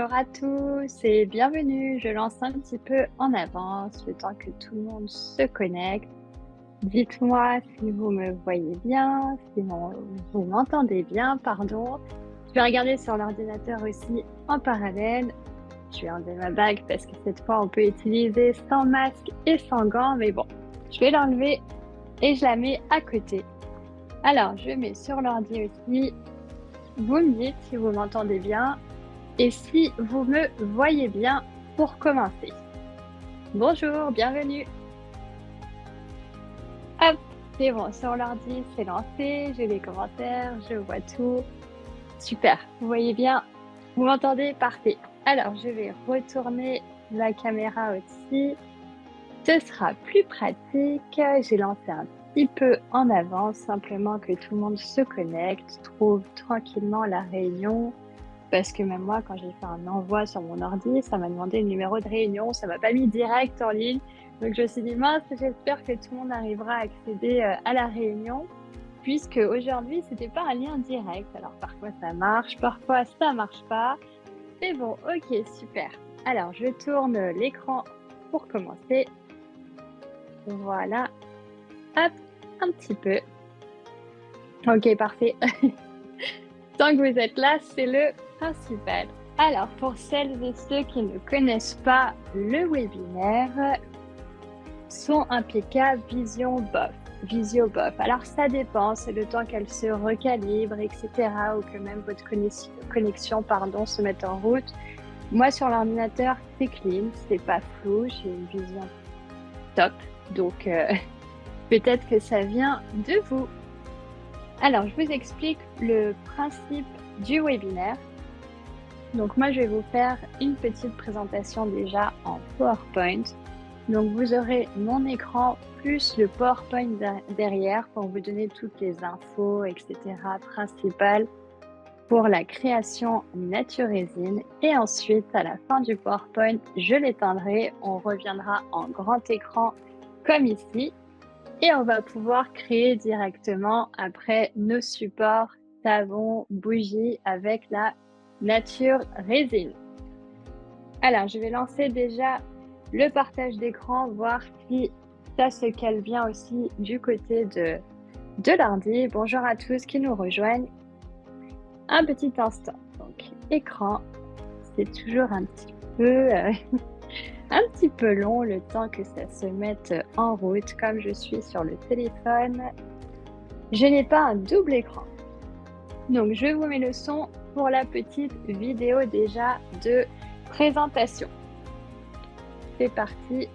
Bonjour à tous et bienvenue. Je lance un petit peu en avance le temps que tout le monde se connecte. Dites-moi si vous me voyez bien, sinon vous m'entendez bien, pardon. Je vais regarder sur l'ordinateur aussi en parallèle. Je vais enlever ma bague parce que cette fois on peut utiliser sans masque et sans gants, mais bon, je vais l'enlever et je la mets à côté. Alors, je mets sur l'ordi aussi. Vous me dites si vous m'entendez bien et si vous me voyez bien pour commencer. Bonjour, bienvenue. Hop, c'est bon, sur l'ordi, c'est lancé, j'ai les commentaires, je vois tout. Super, vous voyez bien, vous m'entendez? Parfait. Alors, je vais retourner la caméra aussi. Ce sera plus pratique. J'ai lancé un petit peu en avance, simplement que tout le monde se connecte, trouve tranquillement la réunion. Parce que même moi, quand j'ai fait un envoi sur mon ordi, ça m'a demandé le numéro de réunion, ça m'a pas mis direct en ligne. Donc je me suis dit, mince, j'espère que tout le monde arrivera à accéder à la réunion, puisque aujourd'hui, c'était pas un lien direct. Alors parfois ça marche, parfois ça marche pas. Mais bon, ok, super. Alors je tourne l'écran pour commencer. Voilà. Hop, un petit peu. Ok, parfait. Tant que vous êtes là, c'est le principal. Alors, pour celles et ceux qui ne connaissent pas le webinaire, son impeccable Vision Bof. Visio Bof. Alors, ça dépend, c'est le temps qu'elle se recalibre, etc. ou que même votre connexion se mette en route. Moi, sur l'ordinateur, c'est clean, c'est pas flou, j'ai une vision top. Donc, peut-être que ça vient de vous. Alors, je vous explique le principe du webinaire. Donc moi, je vais vous faire une petite présentation déjà en PowerPoint. Donc vous aurez mon écran plus le PowerPoint derrière pour vous donner toutes les infos, etc. principales pour la création Nature Résine. Et ensuite, à la fin du PowerPoint, je l'éteindrai. On reviendra en grand écran comme ici. Et on va pouvoir créer directement après nos supports, savon, bougies avec la Nature Résine. Alors, je vais lancer déjà le partage d'écran, voir si ça se cale bien aussi du côté de l'ordi. Bonjour à tous qui nous rejoignent. Un petit instant. Donc, écran, c'est toujours un petit peu long le temps que ça se mette en route. Comme je suis sur le téléphone, je n'ai pas un double écran. Donc, je vous mets le son pour la petite vidéo déjà de présentation. C'est parti.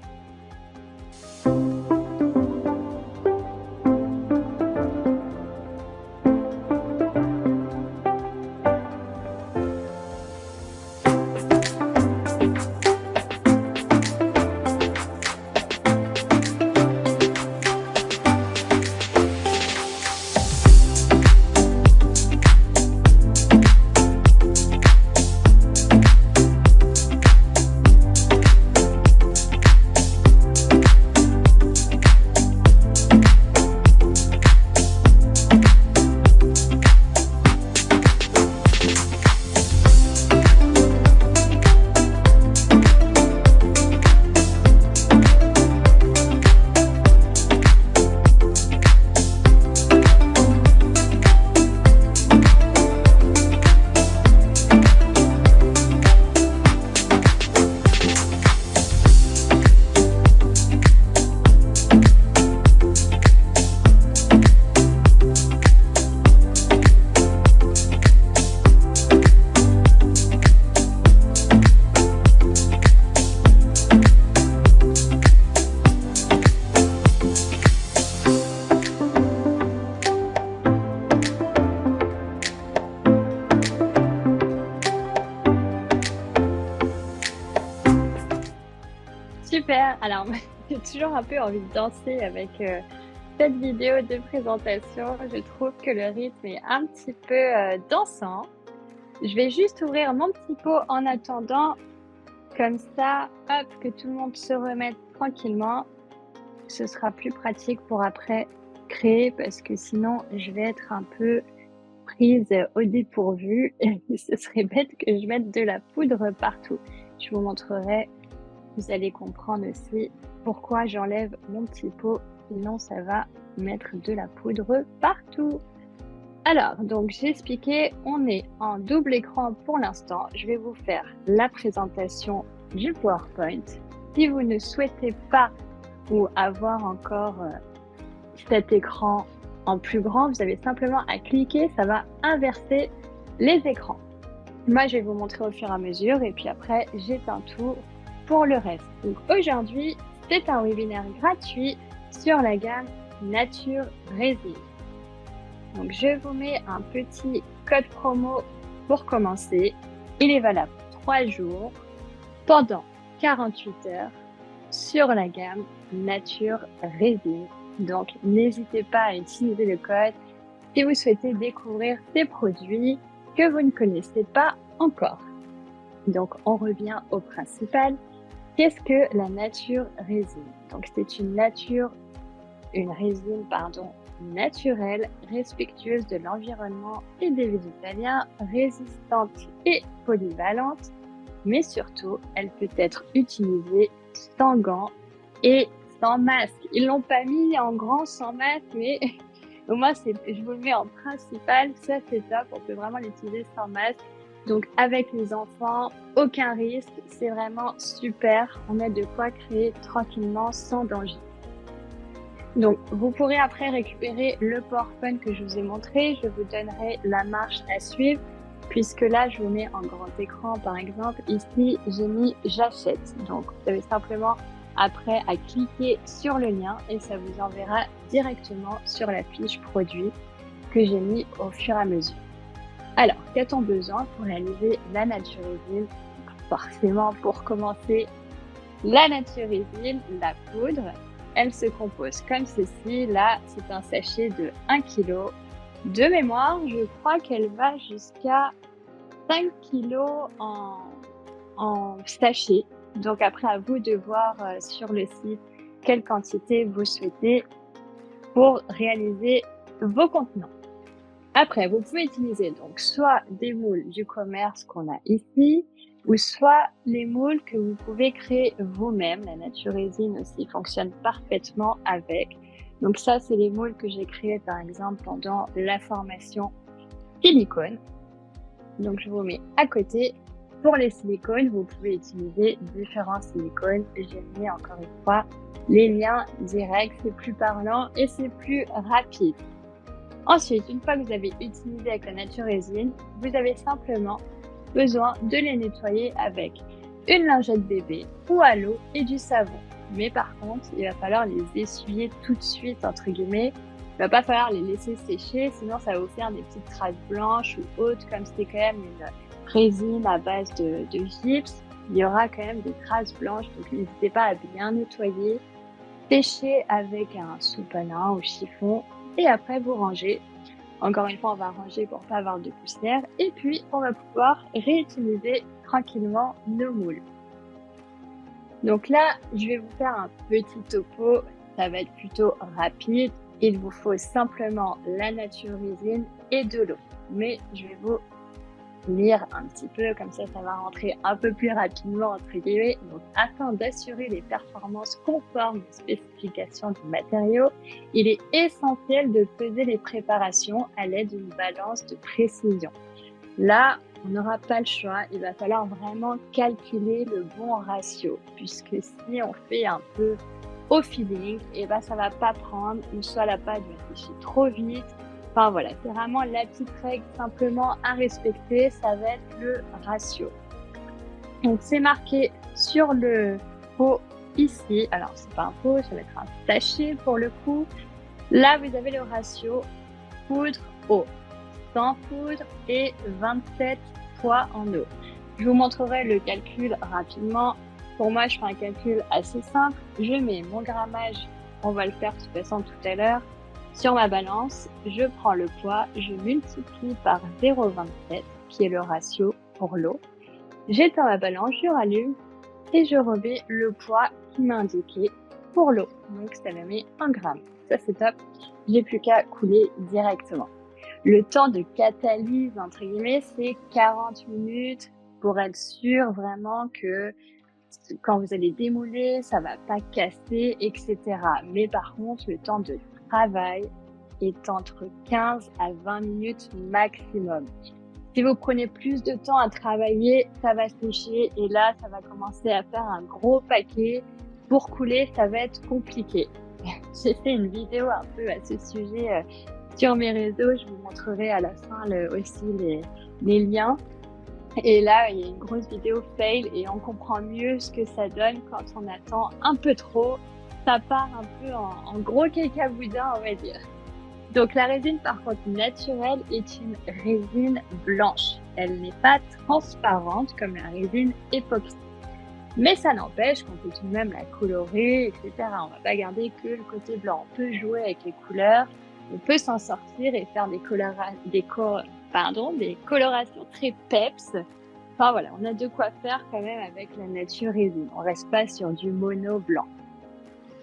Super. Alors, j'ai toujours un peu envie de danser avec cette vidéo de présentation. Je trouve que le rythme est un petit peu dansant. Je vais juste ouvrir mon petit pot en attendant. Comme ça, hop, que tout le monde se remette tranquillement. Ce sera plus pratique pour après créer parce que sinon, je vais être un peu prise au dépourvu et ce serait bête que je mette de la poudre partout. Je vous montrerai, vous allez comprendre aussi pourquoi j'enlève mon petit pot, sinon ça va mettre de la poudre partout. Alors, donc j'ai expliqué, on est en double écran pour l'instant. Je vais vous faire la présentation du PowerPoint. Si vous ne souhaitez pas ou avoir encore cet écran en plus grand, vous avez simplement à cliquer, ça va inverser les écrans. Moi, je vais vous montrer au fur et à mesure et puis après, j'éteins tout pour le reste. Donc aujourd'hui, c'est un webinaire gratuit sur la gamme Nature Résine. Donc je vous mets un petit code promo pour commencer. Il est valable 3 jours pendant 48 heures sur la gamme Nature Résine. Donc n'hésitez pas à utiliser le code si vous souhaitez découvrir ces produits que vous ne connaissez pas encore. Donc on revient au principal. Qu'est-ce que la Nature Résine? Donc c'est une résine naturelle, respectueuse de l'environnement et des végétaliens, résistante et polyvalente, mais surtout, elle peut être utilisée sans gants et sans masque. Ils l'ont pas mis en grand sans masque, mais moi, je vous le mets en principal, ça c'est top, on peut vraiment l'utiliser sans masque. Donc avec les enfants, aucun risque, c'est vraiment super, on a de quoi créer tranquillement sans danger. Donc, vous pourrez après récupérer le PowerPoint que je vous ai montré. Je vous donnerai la marche à suivre, puisque là, je vous mets en grand écran, par exemple. Ici, j'ai mis « J'achète ». Donc, vous avez simplement après à cliquer sur le lien et ça vous enverra directement sur la fiche produit que j'ai mis au fur et à mesure. Alors, qu'a-t-on besoin pour réaliser la Nature Résine? Forcément, pour commencer, la Nature Résine, la poudre. Elle se compose comme ceci. Là, c'est un sachet de 1 kg. De mémoire, je crois qu'elle va jusqu'à 5 kg en sachet. Donc après, à vous de voir sur le site quelle quantité vous souhaitez pour réaliser vos contenants. Après, vous pouvez utiliser donc soit des moules du commerce qu'on a ici, ou soit les moules que vous pouvez créer vous-même. La Nature Résine aussi fonctionne parfaitement avec. Donc ça, c'est les moules que j'ai créés par exemple pendant la formation silicone. Donc je vous mets à côté. Pour les silicones, vous pouvez utiliser différents silicones. J'ai mis encore une fois les liens directs, c'est plus parlant et c'est plus rapide. Ensuite, une fois que vous avez utilisé avec la Nature Résine, vous avez simplement besoin de les nettoyer avec une lingette bébé ou à l'eau et du savon. Mais par contre, il va falloir les essuyer tout de suite, entre guillemets. Il va pas falloir les laisser sécher, sinon ça va vous faire des petites traces blanches ou autres, comme c'était quand même une résine à base de gypse. Il y aura quand même des traces blanches, donc n'hésitez pas à bien nettoyer, sécher avec un soupalin ou chiffon et après vous rangez. Encore une fois, on va ranger pour pas avoir de poussière et puis on va pouvoir réutiliser tranquillement nos moules. Donc là, je vais vous faire un petit topo, ça va être plutôt rapide. Il vous faut simplement la Nature Résine et de l'eau. Mais je vais vous lire un petit peu, comme ça va rentrer un peu plus rapidement entre guillemets. Donc, afin d'assurer les performances conformes aux spécifications du matériau, il est essentiel de peser les préparations à l'aide d'une balance de précision. Là, on n'aura pas le choix, il va falloir vraiment calculer le bon ratio, puisque si on fait un peu au feeling, et ben ça va pas prendre, ou soit la pâte va sécher trop vite. Enfin voilà, c'est vraiment la petite règle simplement à respecter, ça va être le ratio. Donc c'est marqué sur le pot ici, alors c'est pas un pot, ça va être un sachet pour le coup. Là vous avez le ratio poudre-eau, 100 poudre et 27 fois en eau. Je vous montrerai le calcul rapidement. Pour moi, je fais un calcul assez simple. Je mets mon grammage, on va le faire de toute façon tout à l'heure. Sur ma balance, je prends le poids, je multiplie par 0,27, qui est le ratio pour l'eau. J'éteins ma balance, je rallume et je remets le poids qui m'a indiqué pour l'eau. Donc, ça me met 1 gramme. Ça, c'est top. J'ai plus qu'à couler directement. Le temps de catalyse, entre guillemets, c'est 40 minutes pour être sûr vraiment que quand vous allez démouler, ça va pas casser, etc. Mais par contre, le temps de travail est entre 15 à 20 minutes maximum. Si vous prenez plus de temps à travailler, ça va sécher et là, ça va commencer à faire un gros paquet. Pour couler, ça va être compliqué. J'ai fait une vidéo un peu à ce sujet sur mes réseaux. Je vous montrerai à la fin aussi les liens. Et là, il y a une grosse vidéo fail et on comprend mieux ce que ça donne quand on attend un peu trop. Ça part un peu en gros cacaboudin, on va dire. Donc la résine par contre naturelle est une résine blanche. Elle n'est pas transparente comme la résine époxy. Mais ça n'empêche qu'on peut tout de même la colorer, etc. On va pas garder que le côté blanc. On peut jouer avec les couleurs, on peut s'en sortir et faire des colorations très peps. Enfin voilà, on a de quoi faire quand même avec la nature résine. On reste pas sur du mono blanc.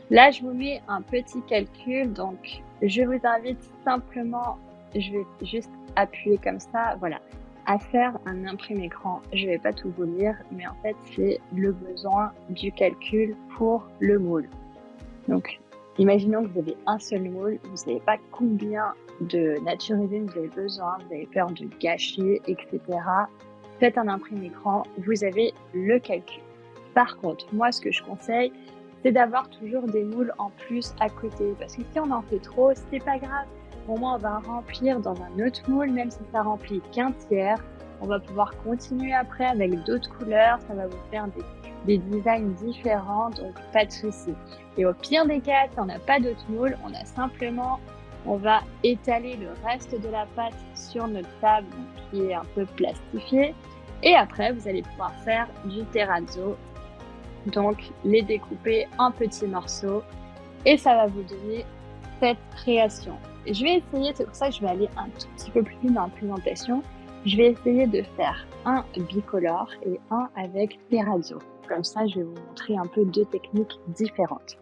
Là, je vous mets un petit calcul, donc je vous invite simplement, je vais juste appuyer comme ça, voilà, à faire un imprimé écran. Je vais pas tout vous lire, mais en fait, c'est le besoin du calcul pour le moule. Donc, imaginons que vous avez un seul moule, vous ne savez pas combien de nature résine vous avez besoin, vous avez peur de gâcher, etc. Faites un imprimé écran, vous avez le calcul. Par contre, moi, ce que je conseille, c'est d'avoir toujours des moules en plus à côté. Parce que si on en fait trop, c'est pas grave. Au moins, on va remplir dans un autre moule, même si ça remplit qu'un tiers. On va pouvoir continuer après avec d'autres couleurs. Ça va vous faire des designs différents, donc pas de souci. Et au pire des cas, si on n'a pas d'autres moules, on va étaler le reste de la pâte sur notre table qui est un peu plastifiée. Et après, vous allez pouvoir faire du terrazzo. Donc, les découper en petits morceaux et ça va vous donner cette création. Et je vais essayer, c'est pour ça que je vais aller un tout petit peu plus vite dans la présentation. Je vais essayer de faire un bicolore et un avec terrazzo. Comme ça, je vais vous montrer un peu deux techniques différentes.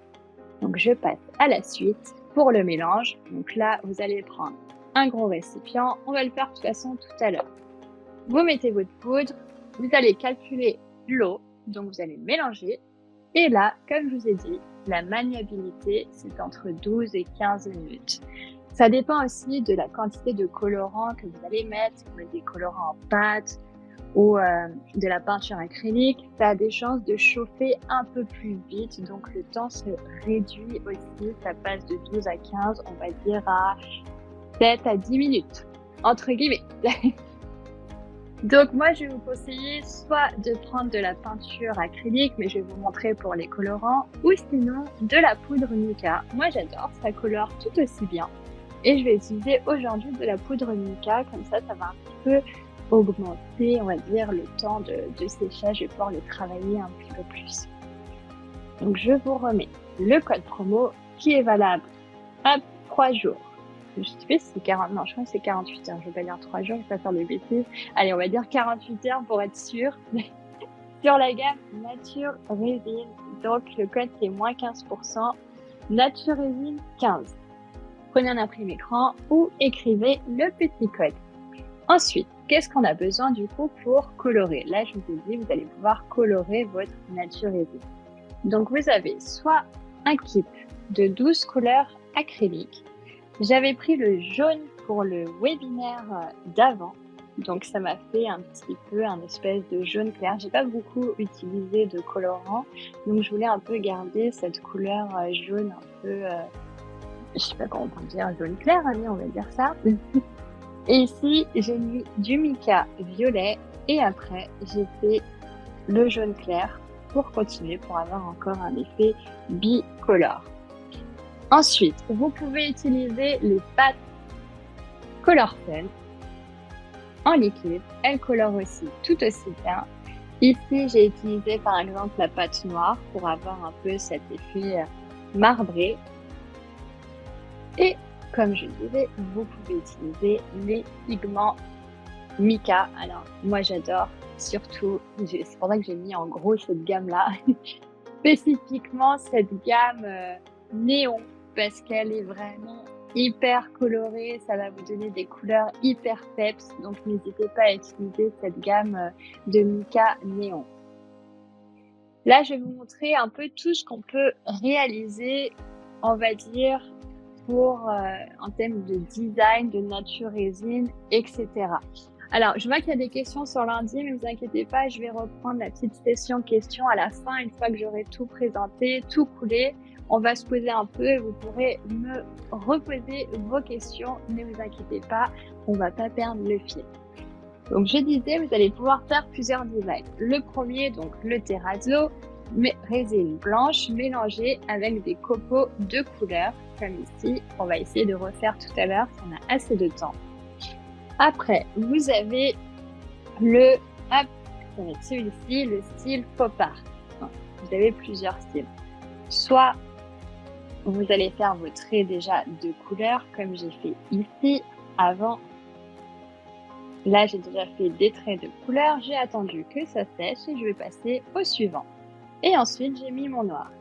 Donc, je passe à la suite pour le mélange. Donc là, vous allez prendre un gros récipient. On va le faire de toute façon tout à l'heure. Vous mettez votre poudre. Vous allez calculer l'eau. Donc, vous allez mélanger. Et là, comme je vous ai dit, la maniabilité, c'est entre 12 et 15 minutes. Ça dépend aussi de la quantité de colorant que vous allez mettre. Si vous mettez des colorants en pâte ou de la peinture acrylique, ça a des chances de chauffer un peu plus vite. Donc, le temps se réduit aussi. Ça passe de 12 à 15, on va dire à 7 à 10 minutes, entre guillemets. Donc moi, je vais vous conseiller soit de prendre de la peinture acrylique, mais je vais vous montrer pour les colorants, ou sinon de la poudre mica. Moi, j'adore, ça colore tout aussi bien. Et je vais utiliser aujourd'hui de la poudre mica, comme ça va un petit peu augmenter, on va dire, le temps de séchage. Je vais pouvoir le travailler un petit peu plus. Donc je vous remets le code promo qui est valable à 3 jours. Je sais pas si c'est 40, non, je crois que c'est 48 heures. Je vais pas dire 3 jours, je vais pas faire de bêtises. Allez, on va dire 48 heures pour être sûr. Sur la gamme Nature Résine. Donc, le code, c'est moins 15%. Nature Résine 15. Prenez un imprimé écran ou écrivez le petit code. Ensuite, qu'est-ce qu'on a besoin du coup pour colorer? Là, je vous ai dit, vous allez pouvoir colorer votre Nature Résine. Donc, vous avez soit un kit de 12 couleurs acryliques. J'avais pris le jaune pour le webinaire d'avant, donc ça m'a fait un petit peu un espèce de jaune clair. J'ai pas beaucoup utilisé de colorant, donc je voulais un peu garder cette couleur jaune un peu, je sais pas comment on peut dire, jaune clair, allez, on va dire ça. Et ici, j'ai mis du mica violet et après, j'ai fait le jaune clair pour continuer, pour avoir encore un effet bicolore. Ensuite, vous pouvez utiliser les pâtes Colorful en liquide. Elles colorent aussi tout aussi bien. Ici, j'ai utilisé par exemple la pâte noire pour avoir un peu cet effet marbré. Et comme je disais, vous pouvez utiliser les pigments mica. Alors, moi j'adore, surtout, c'est pour ça que j'ai mis en gros cette gamme-là. Spécifiquement cette gamme néon, parce qu'elle est vraiment hyper coloré, ça va vous donner des couleurs hyper peps, donc n'hésitez pas à utiliser cette gamme de mica néon. Là, je vais vous montrer un peu tout ce qu'on peut réaliser, on va dire, pour en termes de design, de nature résine, etc. Alors, je vois qu'il y a des questions sur lundi, mais ne vous inquiétez pas, je vais reprendre la petite session questions à la fin, une fois que j'aurai tout présenté, tout coulé. On va se poser un peu et vous pourrez me reposer vos questions. Ne vous inquiétez pas, on ne va pas perdre le fil. Donc, je disais, vous allez pouvoir faire plusieurs designs. Le premier, donc le terrazzo, mais résine blanche mélangée avec des copeaux de couleurs, comme ici. On va essayer de refaire tout à l'heure si on a assez de temps. Après, vous avez le, hop, ça va être celui-ci, le style pop art. Vous avez plusieurs styles. Soit vous allez faire vos traits déjà de couleurs, comme j'ai fait ici avant. Là, j'ai déjà fait des traits de couleur, j'ai attendu que ça sèche et je vais passer au suivant. Et ensuite, j'ai mis mon noir.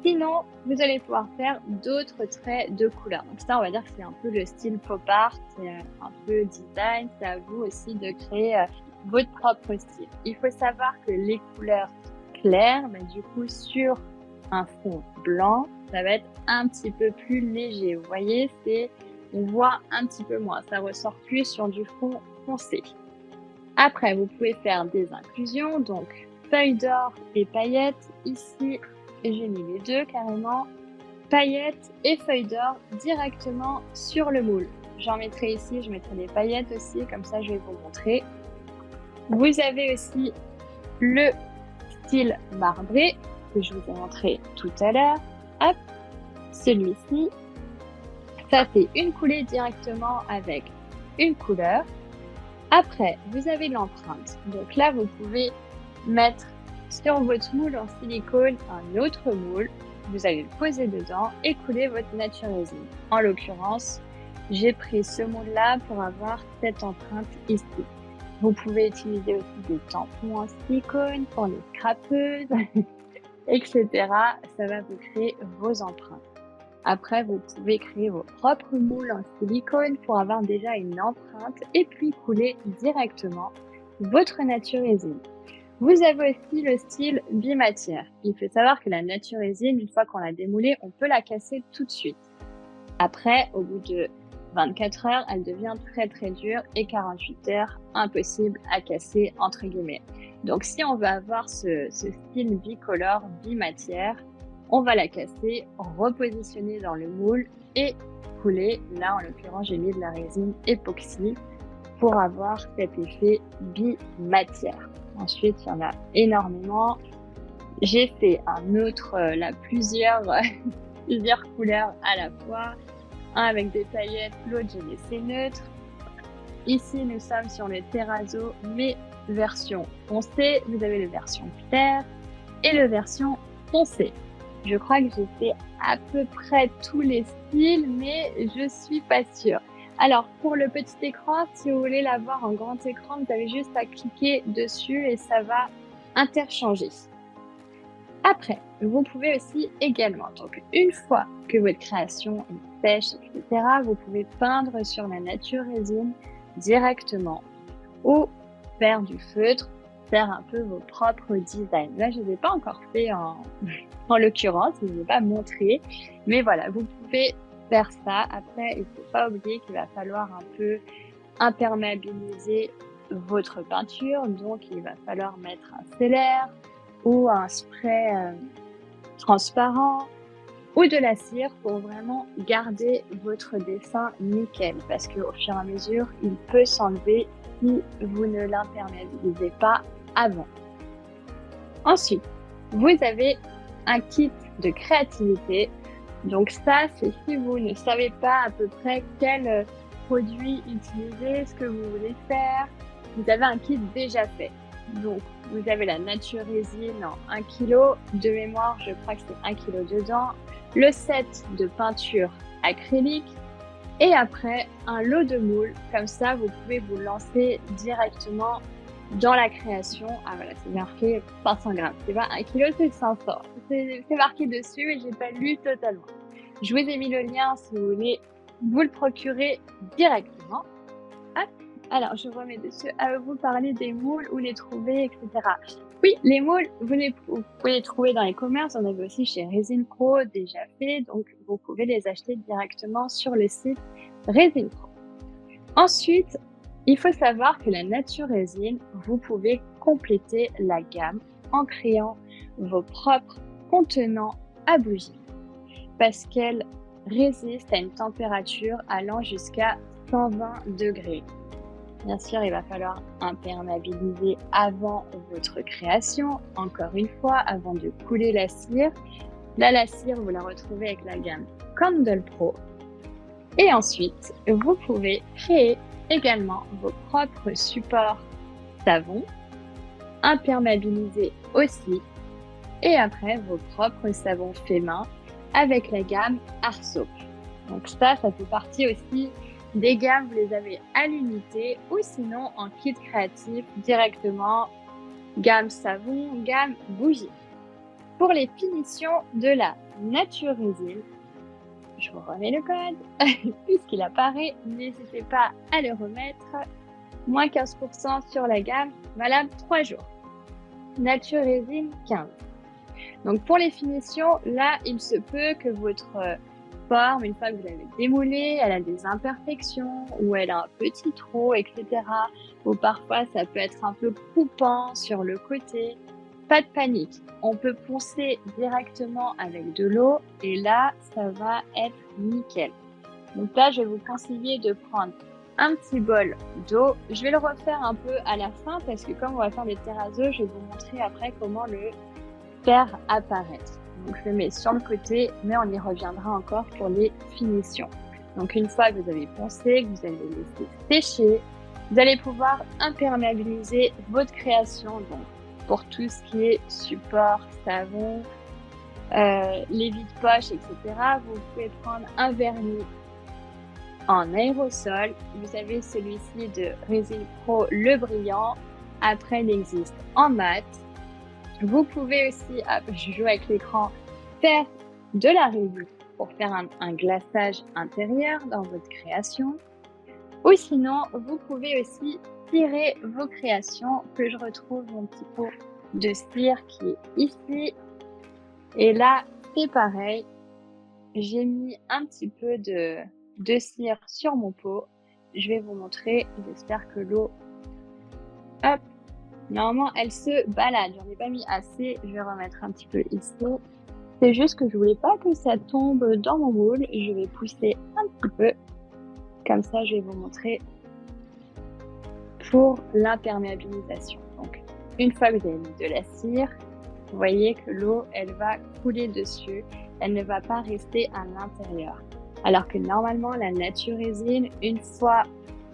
Sinon, vous allez pouvoir faire d'autres traits de couleur. Donc ça, on va dire que c'est un peu le style pop art, c'est un peu design. C'est à vous aussi de créer votre propre style. Il faut savoir que les couleurs claires, du coup, sur un fond blanc, ça va être un petit peu plus léger. Vous voyez, on voit un petit peu moins. Ça ressort plus sur du fond foncé. Après, vous pouvez faire des inclusions, donc feuilles d'or et paillettes. Ici, j'ai mis les deux carrément. Paillettes et feuilles d'or directement sur le moule. J'en mettrai ici, je mettrai des paillettes aussi, comme ça je vais vous montrer. Vous avez aussi le style marbré que je vous ai montré tout à l'heure. Hop, celui-ci. Ça fait une coulée directement avec une couleur. Après, vous avez l'empreinte. Donc là, vous pouvez mettre sur votre moule en silicone un autre moule. Vous allez le poser dedans et couler votre nature résine. En l'occurrence, j'ai pris ce moule-là pour avoir cette empreinte ici. Vous pouvez utiliser aussi des tampons en silicone pour les scrapeuses, etc. Ça va vous créer vos empreintes. Après, vous pouvez créer vos propres moules en silicone pour avoir déjà une empreinte et puis couler directement votre nature résine. Vous avez aussi le style bimatière. Il faut savoir que la nature résine, une fois qu'on l'a démoulée, on peut la casser tout de suite. Après, au bout de 24 heures, elle devient très très dure et 48 heures, impossible à casser entre guillemets. Donc si on veut avoir ce style bicolore, bimatière, on va la casser, repositionner dans le moule et couler. Là, en l'occurrence, j'ai mis de la résine époxy pour avoir cet effet bimatière. Ensuite, il y en a énormément. J'ai fait un autre, plusieurs couleurs à la fois. Un avec des paillettes, l'autre j'ai laissé neutre. Ici, nous sommes sur le terrazzo, mais version foncée. Vous avez la version claire et la version foncée. Je crois que j'ai fait à peu près tous les styles, mais je suis pas sûre. Alors, pour le petit écran, si vous voulez l'avoir en grand écran, vous avez juste à cliquer dessus et ça va interchanger. Après, vous pouvez aussi également, donc une fois que votre création est sèche, etc., vous pouvez peindre sur la nature résine directement ou faire du feutre, faire un peu vos propres designs. Là, je ne les ai pas encore fait en l'occurrence, je ne les ai pas montré, mais voilà, vous pouvez faire ça. Après, il ne faut pas oublier qu'il va falloir un peu imperméabiliser votre peinture, donc il va falloir mettre un sellaire ou un spray transparent ou de la cire pour vraiment garder votre dessin nickel, parce qu'au fur et à mesure, il peut s'enlever si vous ne l'imperméabilisez pas avant. Ensuite, vous avez un kit de créativité. Donc ça, c'est si vous ne savez pas à peu près quel produit utiliser, ce que vous voulez faire, vous avez un kit déjà fait. Donc, vous avez la nature résine en 1 kg. De mémoire, je crois que c'est 1 kg dedans. Le set de peinture acrylique. Et après, un lot de moules. Comme ça, vous pouvez vous lancer directement dans la création. Ah voilà, c'est marqué 500 grammes. C'est pas 1 kg, c'est 500. C'est marqué dessus et j'ai pas lu totalement. Je vous ai mis le lien si vous voulez vous le procurez directement. Hop. Alors, je remets dessus à vous parler des moules, où les trouver, etc. Oui, les moules, vous pouvez les trouver dans les commerces. On avait aussi chez Resin Pro déjà fait, donc vous pouvez les acheter directement sur le site Resin Pro. Ensuite, il faut savoir que la Nature Résine, vous pouvez compléter la gamme en créant vos propres contenants à bougies parce qu'elle résiste à une température allant jusqu'à 120 degrés. Bien sûr, il va falloir imperméabiliser avant votre création, encore une fois, avant de couler la cire. Là, la cire, vous la retrouvez avec la gamme Candle Pro. Et ensuite, vous pouvez créer également vos propres supports savon, imperméabilisés aussi, et après vos propres savons faits main avec la gamme Art Soap. Donc ça fait partie aussi des gammes, vous les avez à l'unité ou sinon en kit créatif directement, gamme savon, gamme bougie. Pour les finitions de la Nature Résine, je vous remets le code, puisqu'il apparaît, n'hésitez pas à le remettre, moins 15% sur la gamme, valable 3 jours. Nature Résine 15. Donc pour les finitions, là, il se peut que votre forme, une fois que vous l'avez démoulée, elle a des imperfections, ou elle a un petit trou, etc. Ou parfois, ça peut être un peu coupant sur le côté. Pas de panique, on peut poncer directement avec de l'eau et là, ça va être nickel. Donc là, je vais vous conseiller de prendre un petit bol d'eau. Je vais le refaire un peu à la fin parce que comme on va faire des terrazzo, je vais vous montrer après comment le faire apparaître. Donc je le mets sur le côté, mais on y reviendra encore pour les finitions. Donc une fois que vous avez poncé, que vous avez laissé sécher, vous allez pouvoir imperméabiliser votre création. Donc pour tout ce qui est support, savon, les vides-poches, etc. Vous pouvez prendre un vernis en aérosol. Vous avez celui-ci de Resin Pro, le brillant. Après, il existe en mat. Vous pouvez aussi, je joue avec l'écran, faire de la résine pour faire un glaçage intérieur dans votre création. Ou sinon, vous pouvez aussi cirer vos créations, que je retrouve mon petit pot de cire qui est ici. Et là, c'est pareil. J'ai mis un petit peu de cire sur mon pot. Je vais vous montrer. J'espère que l'eau, hop, normalement, elle se balade. J'en ai pas mis assez. Je vais remettre un petit peu ici. C'est juste que je voulais pas que ça tombe dans mon moule. Je vais pousser un petit peu. Comme ça, je vais vous montrer pour l'imperméabilisation. Donc, une fois que vous avez mis de la cire, vous voyez que l'eau, elle va couler dessus. Elle ne va pas rester à l'intérieur. Alors que normalement, la Nature Résine, une fois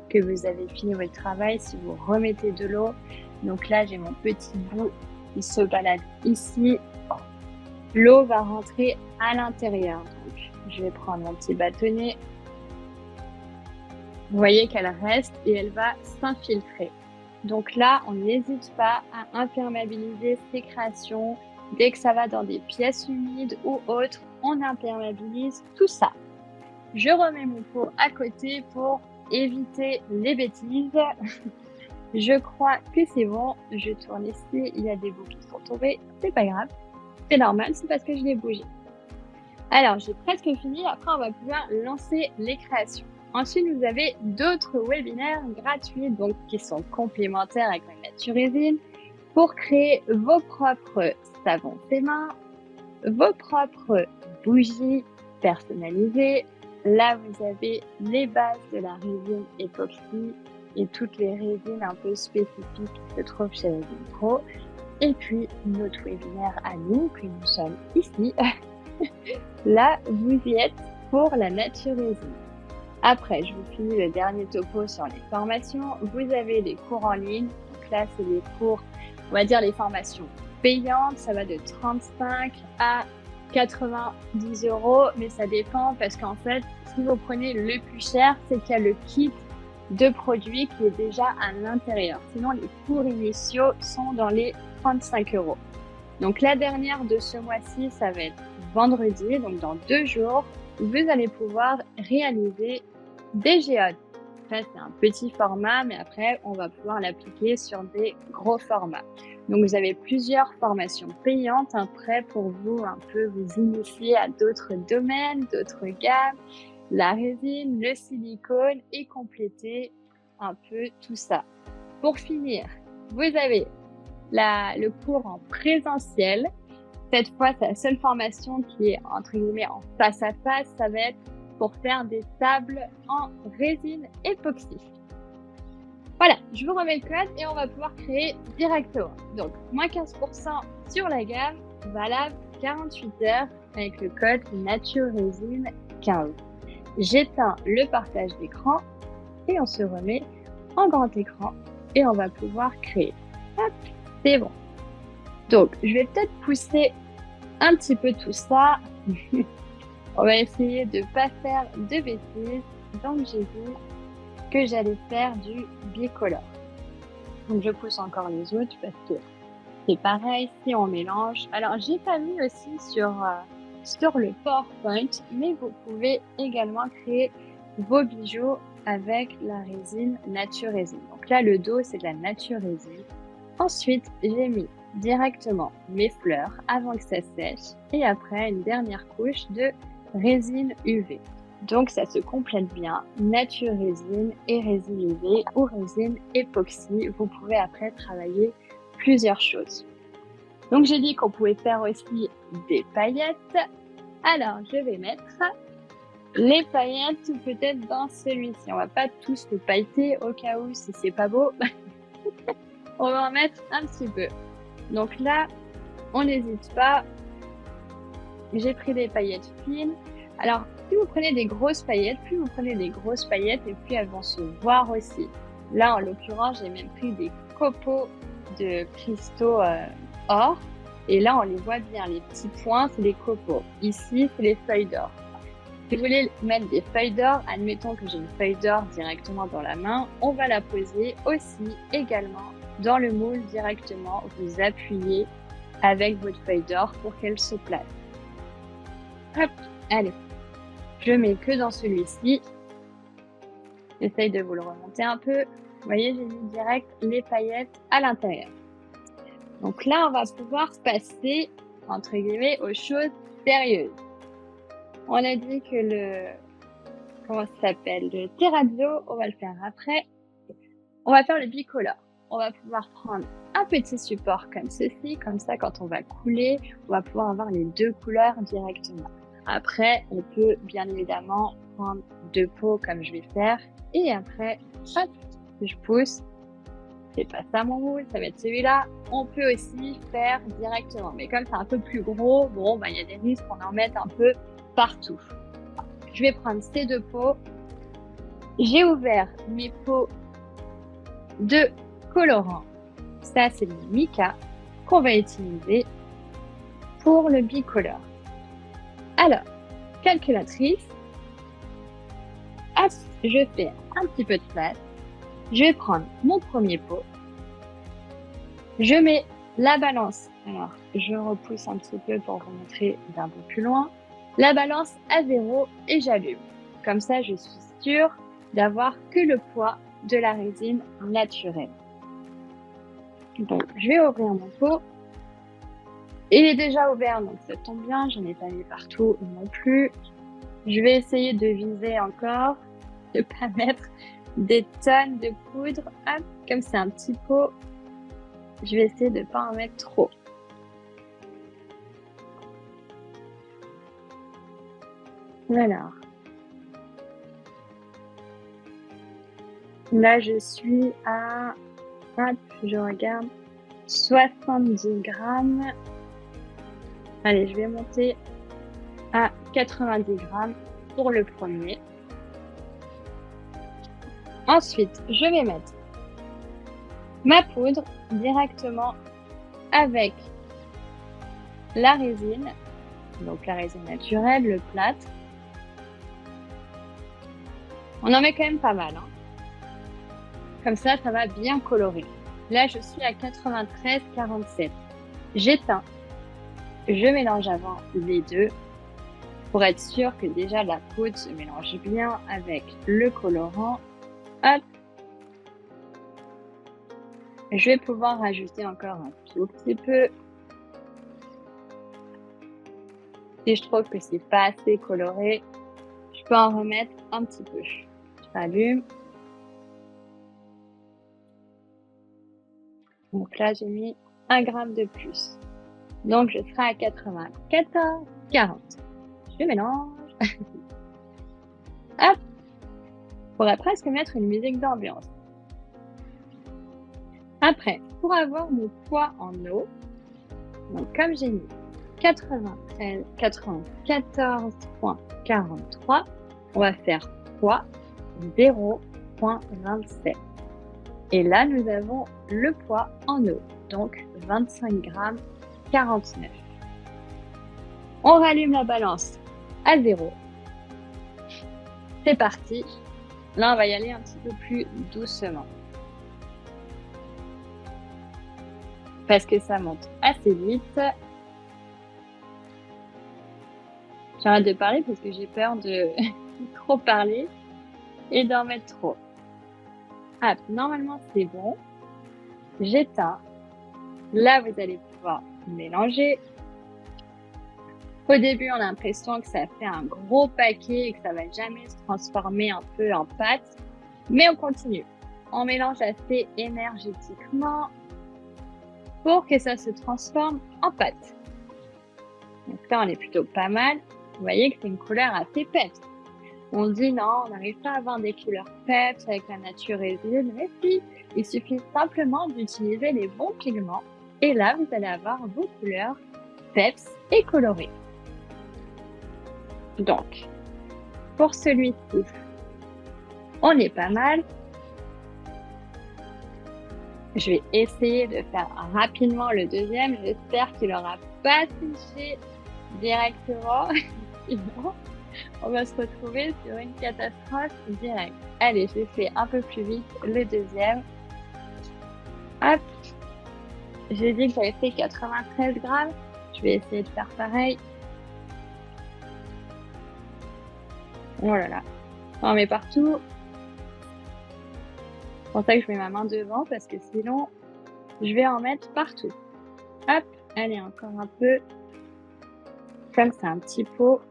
que vous avez fini votre travail, si vous remettez de l'eau, donc là, j'ai mon petit bout qui se balade ici. L'eau va rentrer à l'intérieur. Donc, je vais prendre mon petit bâtonnet. Vous voyez qu'elle reste et elle va s'infiltrer. Donc là, on n'hésite pas à imperméabiliser ses créations. Dès que ça va dans des pièces humides ou autres, on imperméabilise tout ça. Je remets mon pot à côté pour éviter les bêtises. Je crois que c'est bon. Je tourne ici. Il y a des bouts qui sont tombés. C'est pas grave. C'est normal. C'est parce que je l'ai bougé. Alors, j'ai presque fini. Après, on va pouvoir lancer les créations. Ensuite, vous avez d'autres webinaires gratuits, donc qui sont complémentaires avec la Nature Résine, pour créer vos propres savons faits main, vos propres bougies personnalisées. Là, vous avez les bases de la résine époxy et toutes les résines un peu spécifiques qui se trouvent chez Resin Pro. Et puis, notre webinaire à nous, que nous sommes ici. Là, vous y êtes pour la Nature Résine. Après, je vous finis le dernier topo sur les formations. Vous avez les cours en ligne. Donc là, c'est les cours, on va dire les formations payantes. Ça va de 35 à 90 €, mais ça dépend parce qu'en fait, si vous prenez le plus cher, c'est qu'il y a le kit de produits qui est déjà à l'intérieur. Sinon, les cours initiaux sont dans les 35 €. Donc la dernière de ce mois-ci, ça va être vendredi, donc dans 2 jours. vous allez pouvoir réaliser des géodes. Ça, c'est un petit format, mais après, on va pouvoir l'appliquer sur des gros formats. Donc, vous avez plusieurs formations payantes après pour vous un peu vous initier à d'autres domaines, d'autres gammes, la résine, le silicone et compléter un peu tout ça. Pour finir, vous avez le cours en présentiel. Cette fois, c'est la seule formation qui est entre guillemets en face à face. Ça va être pour faire des tables en résine époxy. Voilà, je vous remets le code et on va pouvoir créer directement. Donc, moins 15% sur la gamme, valable 48 heures avec le code NatureRésine15. J'éteins le partage d'écran et on se remet en grand écran et on va pouvoir créer. Hop, c'est bon. Donc, je vais peut-être pousser un petit peu tout ça. On va essayer de pas faire de bêtises. Donc, j'ai dit que j'allais faire du bicolore. Donc, je pousse encore les autres parce que c'est pareil si on mélange. Alors, j'ai pas mis aussi sur le PowerPoint, mais vous pouvez également créer vos bijoux avec la résine Nature Résine. Donc là, le dos, c'est de la Nature Résine. Ensuite, j'ai mis directement mes fleurs avant que ça sèche et après une dernière couche de résine UV. Donc ça se complète bien, Nature Résine et résine UV ou résine époxy. Vous pouvez après travailler plusieurs choses. Donc j'ai dit qu'on pouvait faire aussi des paillettes. Alors je vais mettre les paillettes peut-être dans celui-ci. On va pas tous le pailleter au cas où si c'est pas beau. On va en mettre un petit peu. Donc là, on n'hésite pas. J'ai pris des paillettes fines. Alors, si vous prenez des grosses paillettes, plus vous prenez des grosses paillettes et puis elles vont se voir aussi. Là, en l'occurrence, j'ai même pris des copeaux de cristaux or. Et là, on les voit bien. Les petits points, c'est les copeaux. Ici, c'est les feuilles d'or. Si vous voulez mettre des feuilles d'or, admettons que j'ai une feuille d'or directement dans la main, on va la poser aussi également dans le moule directement. Vous appuyez avec votre feuille d'or pour qu'elle se place. Hop, allez. Je mets que dans celui-ci. J'essaye de vous le remonter un peu. Vous voyez, j'ai mis direct les paillettes à l'intérieur. Donc là, on va pouvoir passer, entre guillemets, aux choses sérieuses. On a dit que comment ça s'appelle, le terrazzo, on va le faire après. On va faire le bicolore. On va pouvoir prendre un petit support comme ceci, comme ça, quand on va couler, on va pouvoir avoir les deux couleurs directement. Après, on peut bien évidemment prendre deux pots comme je vais faire. Et après, hop, je pousse. C'est pas ça mon moule, ça va être celui-là. On peut aussi faire directement. Mais comme c'est un peu plus gros, bon, bah, il y a des risques qu'on en mette un peu partout. Je vais prendre ces deux pots. J'ai ouvert mes pots de colorant. Ça, c'est le mica qu'on va utiliser pour le bicolore. Alors, calculatrice, hop, je fais un petit peu de place. Je vais prendre mon premier pot. Je mets la balance. Alors, je repousse un petit peu pour vous montrer d'un peu plus loin. La balance à 0 et j'allume. Comme ça, je suis sûre d'avoir que le poids de la résine naturelle. Donc, je vais ouvrir mon pot. Il est déjà ouvert, donc ça tombe bien. J'en ai pas mis partout non plus. Je vais essayer de viser encore, de pas mettre des tonnes de poudre. Hop, comme c'est un petit pot, je vais essayer de pas en mettre trop. Alors, là je suis à, hop, je regarde, 70 grammes. Allez, je vais monter à 90 grammes pour le premier. Ensuite, je vais mettre ma poudre directement avec la résine, donc la résine naturelle, le plâtre. On en met quand même pas mal, hein. Comme ça, ça va bien colorer. Là, je suis à 93,47. J'éteins. Je mélange avant les deux. pour être sûr que déjà la poudre se mélange bien avec le colorant. Hop, je vais pouvoir rajouter encore un tout petit peu. Si je trouve que c'est pas assez coloré, je peux en remettre un petit peu. Je rallume. Donc là, j'ai mis 1 gramme de plus. Donc, je serai à 94, 40. Je mélange. Hop! On pourrait presque mettre une musique d'ambiance. Après, pour avoir mon poids en eau, donc comme j'ai mis 94,43, on va faire poids 0,27. Et là, nous avons le poids en eau, donc 25 grammes 49. On rallume la balance à 0. C'est parti. Là, on va y aller un petit peu plus doucement. Parce que ça monte assez vite. J'arrête de parler parce que j'ai peur de trop parler et d'en mettre trop. Ah, normalement, c'est bon. J'éteins. Là, vous allez pouvoir mélanger. Au début, on a l'impression que ça fait un gros paquet et que ça va jamais se transformer un peu en pâte. Mais on continue. On mélange assez énergétiquement pour que ça se transforme en pâte. Donc là, on est plutôt pas mal. Vous voyez que c'est une couleur assez peps. On dit non, on n'arrive pas à avoir des couleurs peps avec la nature résine. Mais si, il suffit simplement d'utiliser les bons pigments. Et là, vous allez avoir vos couleurs peps et colorées. Donc, pour celui-ci, on est pas mal. Je vais essayer de faire rapidement le deuxième. J'espère qu'il n'aura pas séché directement. Sinon, on va se retrouver sur une catastrophe directe. Allez, je fais un peu plus vite le deuxième. Hop. J'ai dit que j'avais fait 93 grammes. Je vais essayer de faire pareil. Oh là là. On met partout. C'est pour ça que je mets ma main devant parce que sinon, je vais en mettre partout. Hop. Allez, encore un peu. Comme c'est un petit pot.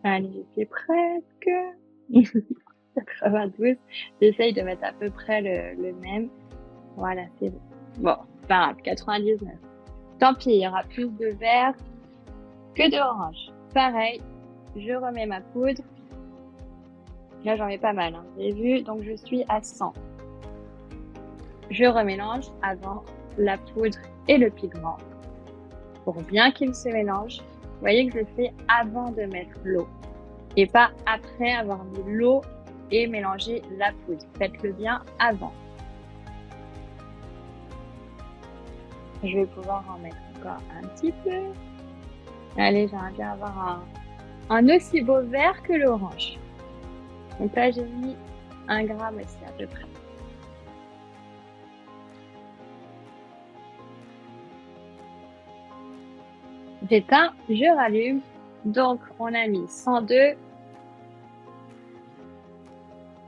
Allez, c'est presque. 92. J'essaye de mettre à peu près le même. Voilà, c'est bon. Bon, c'est pas grave, 99. Tant pis, il y aura plus de vert que d'orange. Pareil, je remets ma poudre. Là, j'en mets pas mal, hein, vous avez vu, donc je suis à 100. Je remélange avant la poudre et le pigment pour bien qu'ils se mélangent. Vous voyez que je le fais avant de mettre l'eau et pas après avoir mis l'eau et mélanger la poudre. Faites-le bien avant. Je vais pouvoir en mettre encore un petit peu. Allez, j'aimerais bien avoir un aussi beau vert que l'orange. Donc là, j'ai mis 1 gramme aussi à peu près. J'éteins, je rallume. Donc, on a mis 102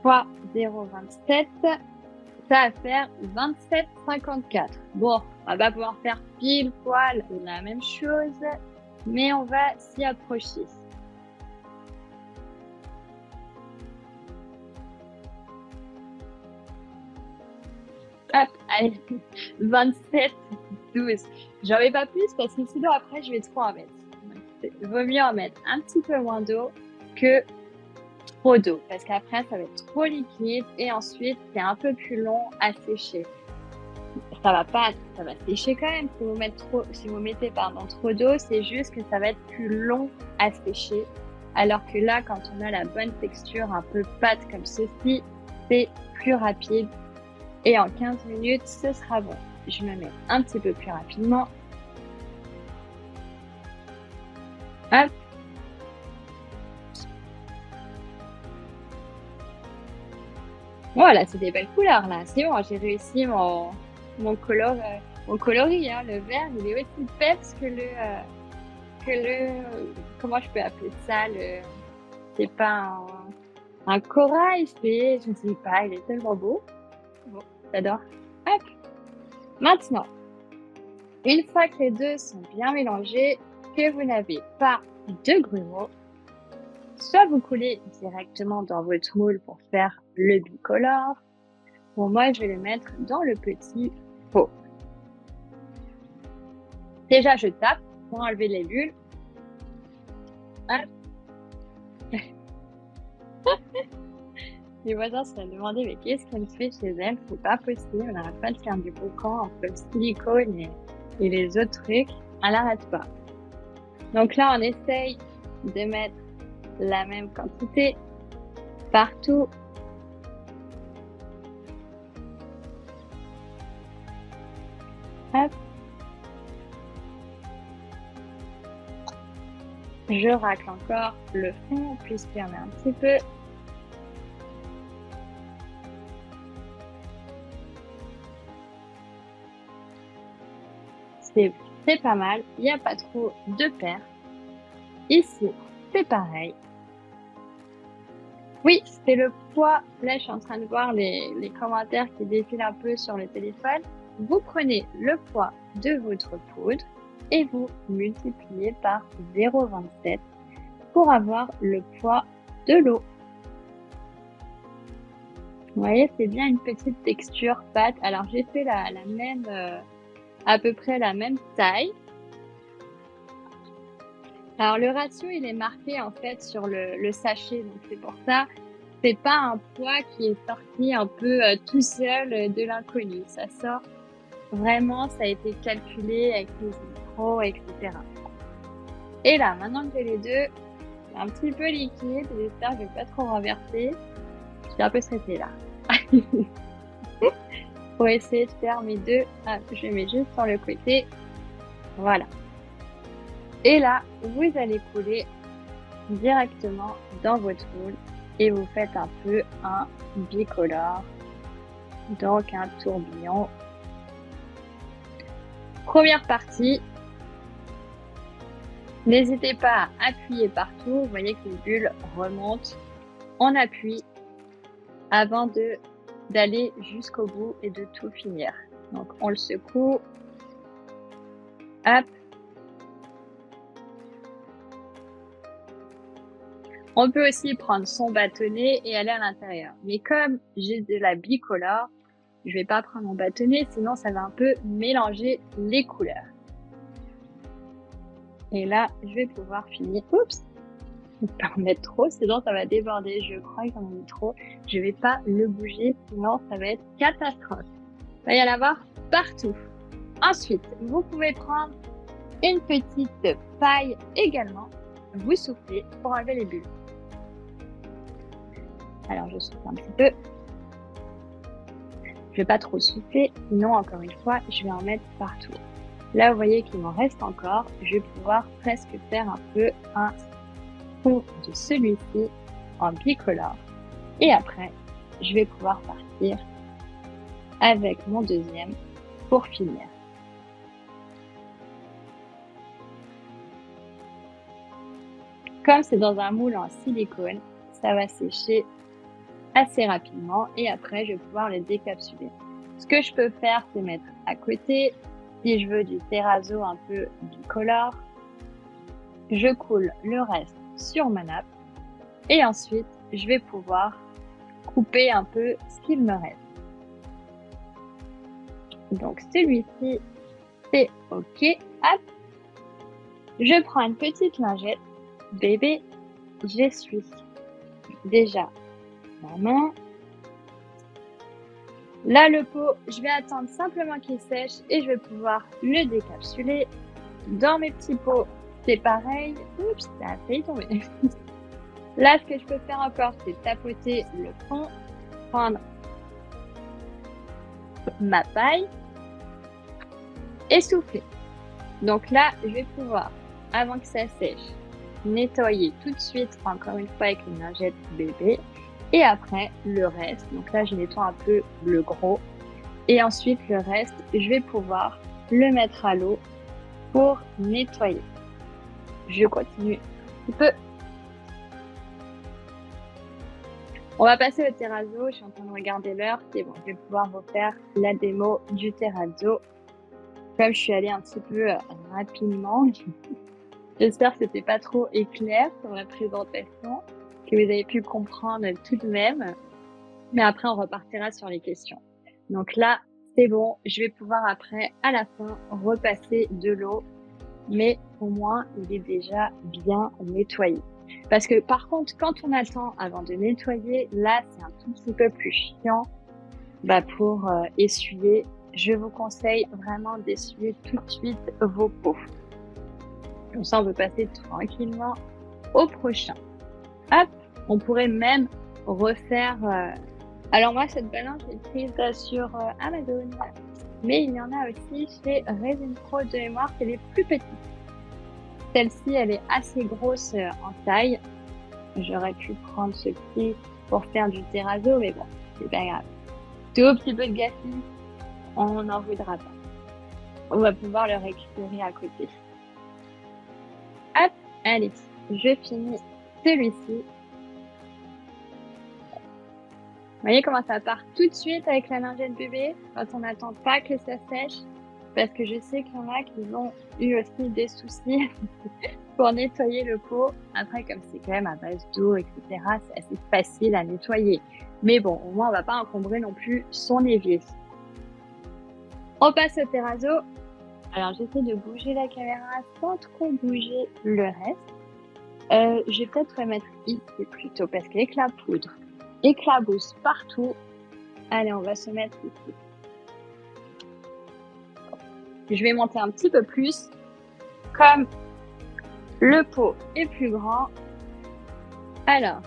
fois 0,27. Ça va faire 27,54. Bon, on va pas pouvoir faire pile poil la même chose, mais on va s'y approcher. Hop, allez, 27, 12. J'en mets pas plus parce que sinon après je vais trop en mettre. Il vaut mieux en mettre un petit peu moins d'eau que trop d'eau parce qu'après ça va être trop liquide et ensuite c'est un peu plus long à sécher. Ça va sécher quand même si vous mettez trop d'eau, c'est juste que ça va être plus long à sécher. Alors que là, quand on a la bonne texture un peu pâte comme ceci, c'est plus rapide. Et en 15 minutes, ce sera bon. Je me mets un petit peu plus rapidement. Hop. Voilà, c'est des belles couleurs là. C'est bon, j'ai réussi mon coloris, hein. Le vert, il est aussi peps que comment je peux appeler ça, c'est pas un corail, je ne sais pas, il est tellement beau. Bon, j'adore. Hop. Maintenant, une fois que les deux sont bien mélangés, que vous n'avez pas de grumeaux, soit vous coulez directement dans votre moule pour faire le bicolore. Pour moi, je vais le mettre dans le petit pot. Déjà, je tape pour enlever les bulles. Hop. Les voisins se sont demandé mais qu'est-ce qu'elle fait chez elle? C'est pas possible, on n'arrête pas de faire du boucan entre le silicone et les autres trucs. Elle n'arrête pas. Donc là, on essaye de mettre la même quantité partout. Hop. Je racle encore le fond, puisqu'il y en a un petit peu. C'est pas mal, il n'y a pas trop de pertes. Ici, c'est pareil. Oui, c'est le poids. Là, je suis en train de voir les commentaires qui défilent un peu sur le téléphone. Vous prenez le poids de votre poudre et vous multipliez par 0,27 pour avoir le poids de l'eau. Vous voyez, c'est bien une petite texture pâte. Alors, j'ai fait la même, à peu près la même taille. Alors, le ratio, il est marqué en fait sur le sachet. Donc, c'est pour ça, c'est pas un poids qui est sorti un peu tout seul de l'inconnu. Ça sort vraiment, ça a été calculé avec les micros, etc. Et là, maintenant que j'ai les deux, c'est un petit peu liquide. J'espère que je vais pas trop renverser. Je suis un peu stressée là. Pour essayer de faire mes deux, je mets juste sur le côté. Voilà. Et là, vous allez couler directement dans votre moule et vous faites un peu un bicolore, donc un tourbillon. Première partie, n'hésitez pas à appuyer partout. Vous voyez que les bulles remontent. On appuie avant d'aller jusqu'au bout et de tout finir. Donc, on le secoue. Hop. On peut aussi prendre son bâtonnet et aller à l'intérieur. Mais comme j'ai de la bicolore, je vais pas prendre mon bâtonnet, sinon ça va un peu mélanger les couleurs. Et là, je vais pouvoir finir. Oups! Je ne vais pas en mettre trop, sinon ça va déborder. Je crois que j'en ai mis trop. Je vais pas le bouger, sinon ça va être catastrophe. Il va y en avoir partout. Ensuite, vous pouvez prendre une petite paille également. Vous soufflez pour enlever les bulles. Alors, je souffle un petit peu. Je vais pas trop souffler, sinon, encore une fois, je vais en mettre partout. Là, vous voyez qu'il m'en reste encore. Je vais pouvoir presque faire un peu un fond de celui-ci en bicolore. Et après, je vais pouvoir partir avec mon deuxième pour finir. Comme c'est dans un moule en silicone, ça va sécher assez rapidement et après je vais pouvoir les décapsuler. Ce que je peux faire, c'est mettre à côté, si je veux du terrazzo un peu bicolore, je coule le reste sur ma nappe et ensuite je vais pouvoir couper un peu ce qu'il me reste. Donc celui-ci, c'est OK. Hop. Je prends une petite lingette, bébé, j'essuie déjà ma main. Là, le pot, je vais attendre simplement qu'il sèche et je vais pouvoir le décapsuler. Dans mes petits pots, c'est pareil. Oups, ça a failli tomber. Là, ce que je peux faire encore, c'est tapoter le fond, prendre ma paille et souffler. Donc là, je vais pouvoir, avant que ça sèche, nettoyer tout de suite, encore une fois avec une lingette bébé. Et après, le reste. Donc là, je nettoie un peu le gros. Et ensuite, le reste, je vais pouvoir le mettre à l'eau pour nettoyer. Je continue un petit peu. On va passer au terrazzo. Je suis en train de regarder l'heure. C'est bon, je vais pouvoir vous faire la démo du terrazzo. Comme je suis allée un petit peu rapidement, j'espère que c'était pas trop éclair sur la présentation, que vous avez pu comprendre tout de même. Mais après, on repartira sur les questions. Donc là, c'est bon. Je vais pouvoir après, à la fin, repasser de l'eau. Mais au moins, il est déjà bien nettoyé. Parce que par contre, quand on attend avant de nettoyer, là, c'est un tout petit peu plus chiant pour essuyer. Je vous conseille vraiment d'essuyer tout de suite vos pots. Comme ça, on peut passer tranquillement au prochain. Hop, on pourrait même refaire... Alors moi, cette balance, je l'ai prise sur Amazon. Mais il y en a aussi chez Resin Pro de mémoire, c'est les plus petites. Celle-ci, elle est assez grosse en taille. J'aurais pu prendre ce petit pour faire du terrazzo, mais bon, c'est pas grave. Tout petit peu de gaspille, on n'en voudra pas. On va pouvoir le récupérer à côté. Hop, allez, je finis celui-ci. Vous voyez comment ça part tout de suite avec la lingette bébé quand on n'attend pas que ça sèche? Parce que je sais qu'il y en a qui ont eu aussi des soucis pour nettoyer le pot. Après, comme c'est quand même à base d'eau, etc., c'est assez facile à nettoyer. Mais bon, au moins, on va pas encombrer non plus son évier. On passe au terrazzo. Alors, j'essaie de bouger la caméra sans trop bouger le reste. Je vais peut-être remettre ici plutôt parce qu'avec la poudre éclabousse partout. Allez, on va se mettre ici. Je vais monter un petit peu plus. Comme le pot est plus grand. Alors,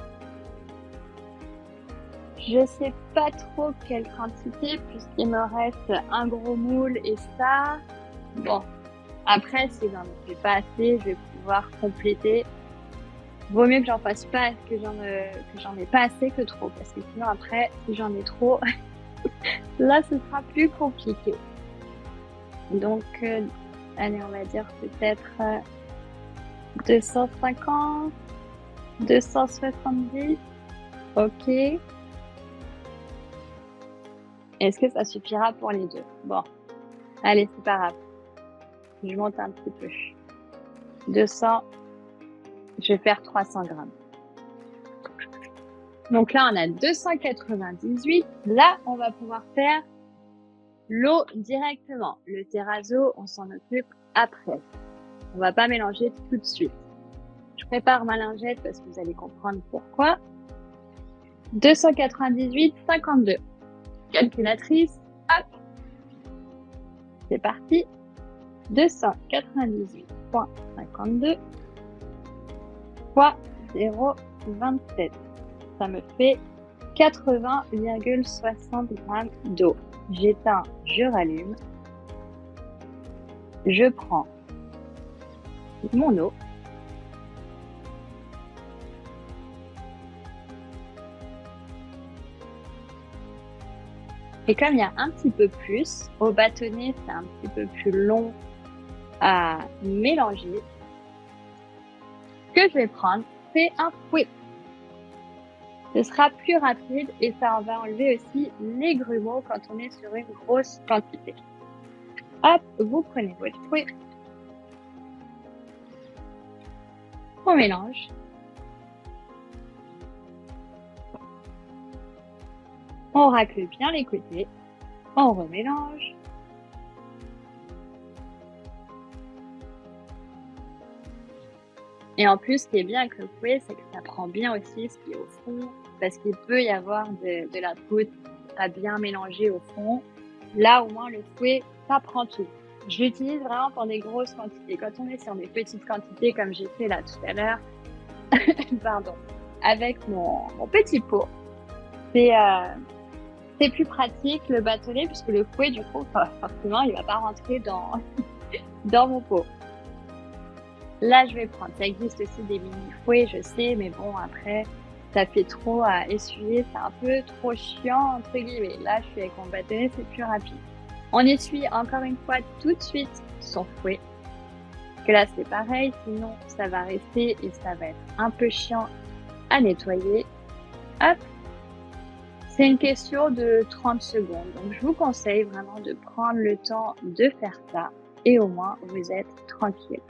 je sais pas trop quelle quantité puisqu'il me reste un gros moule et ça. Bon, après, si j'en fais pas assez, je vais pouvoir compléter. Vaut mieux que j'en fasse pas, que j'en ai pas assez que trop, parce que sinon après, si j'en ai trop, là, ce sera plus compliqué. Donc, allez, on va dire peut-être 250, 270, ok. Est-ce que ça suffira pour les deux? Bon, allez, c'est pas grave. Je monte un petit peu. 200, je vais faire 300 grammes. Donc là, on a 298. Là, on va pouvoir faire l'eau directement. Le terrazzo, on s'en occupe après. On va pas mélanger tout de suite. Je prépare ma lingette parce que vous allez comprendre pourquoi. 298, 52. Calculatrice, hop. C'est parti. 298,52 fois 0,27. Ça me fait 80,60 grammes d'eau. J'éteins, je rallume. Je prends mon eau. Et comme il y a un petit peu plus, au bâtonnet, c'est un petit peu plus long à mélanger. Ce que je vais prendre, c'est un fouet. Ce sera plus rapide et ça va enlever aussi les grumeaux quand on est sur une grosse quantité. Hop, vous prenez votre fouet. On mélange. On racle bien les côtés. On remélange. Et en plus, ce qui est bien avec le fouet, c'est que ça prend bien aussi ce qui est au fond, parce qu'il peut y avoir de la poudre pas bien mélangée au fond. Là, au moins, le fouet, ça prend tout. Je l'utilise vraiment pour des grosses quantités. Quand on est sur des petites quantités, comme j'ai fait là tout à l'heure, pardon, avec mon petit pot, c'est plus pratique le bâtonnet, puisque le fouet, du coup, forcément, il va pas rentrer dans mon pot. Là, je vais prendre. Ça existe aussi des mini fouets, je sais, mais bon, après, ça fait trop à essuyer, c'est un peu trop chiant, entre guillemets. Là, je suis avec mon bâtonnet, c'est plus rapide. On essuie encore une fois tout de suite son fouet. Parce que là, c'est pareil, sinon ça va rester et ça va être un peu chiant à nettoyer. Hop. C'est une question de 30 secondes. Donc, je vous conseille vraiment de prendre le temps de faire ça et au moins vous êtes tranquille.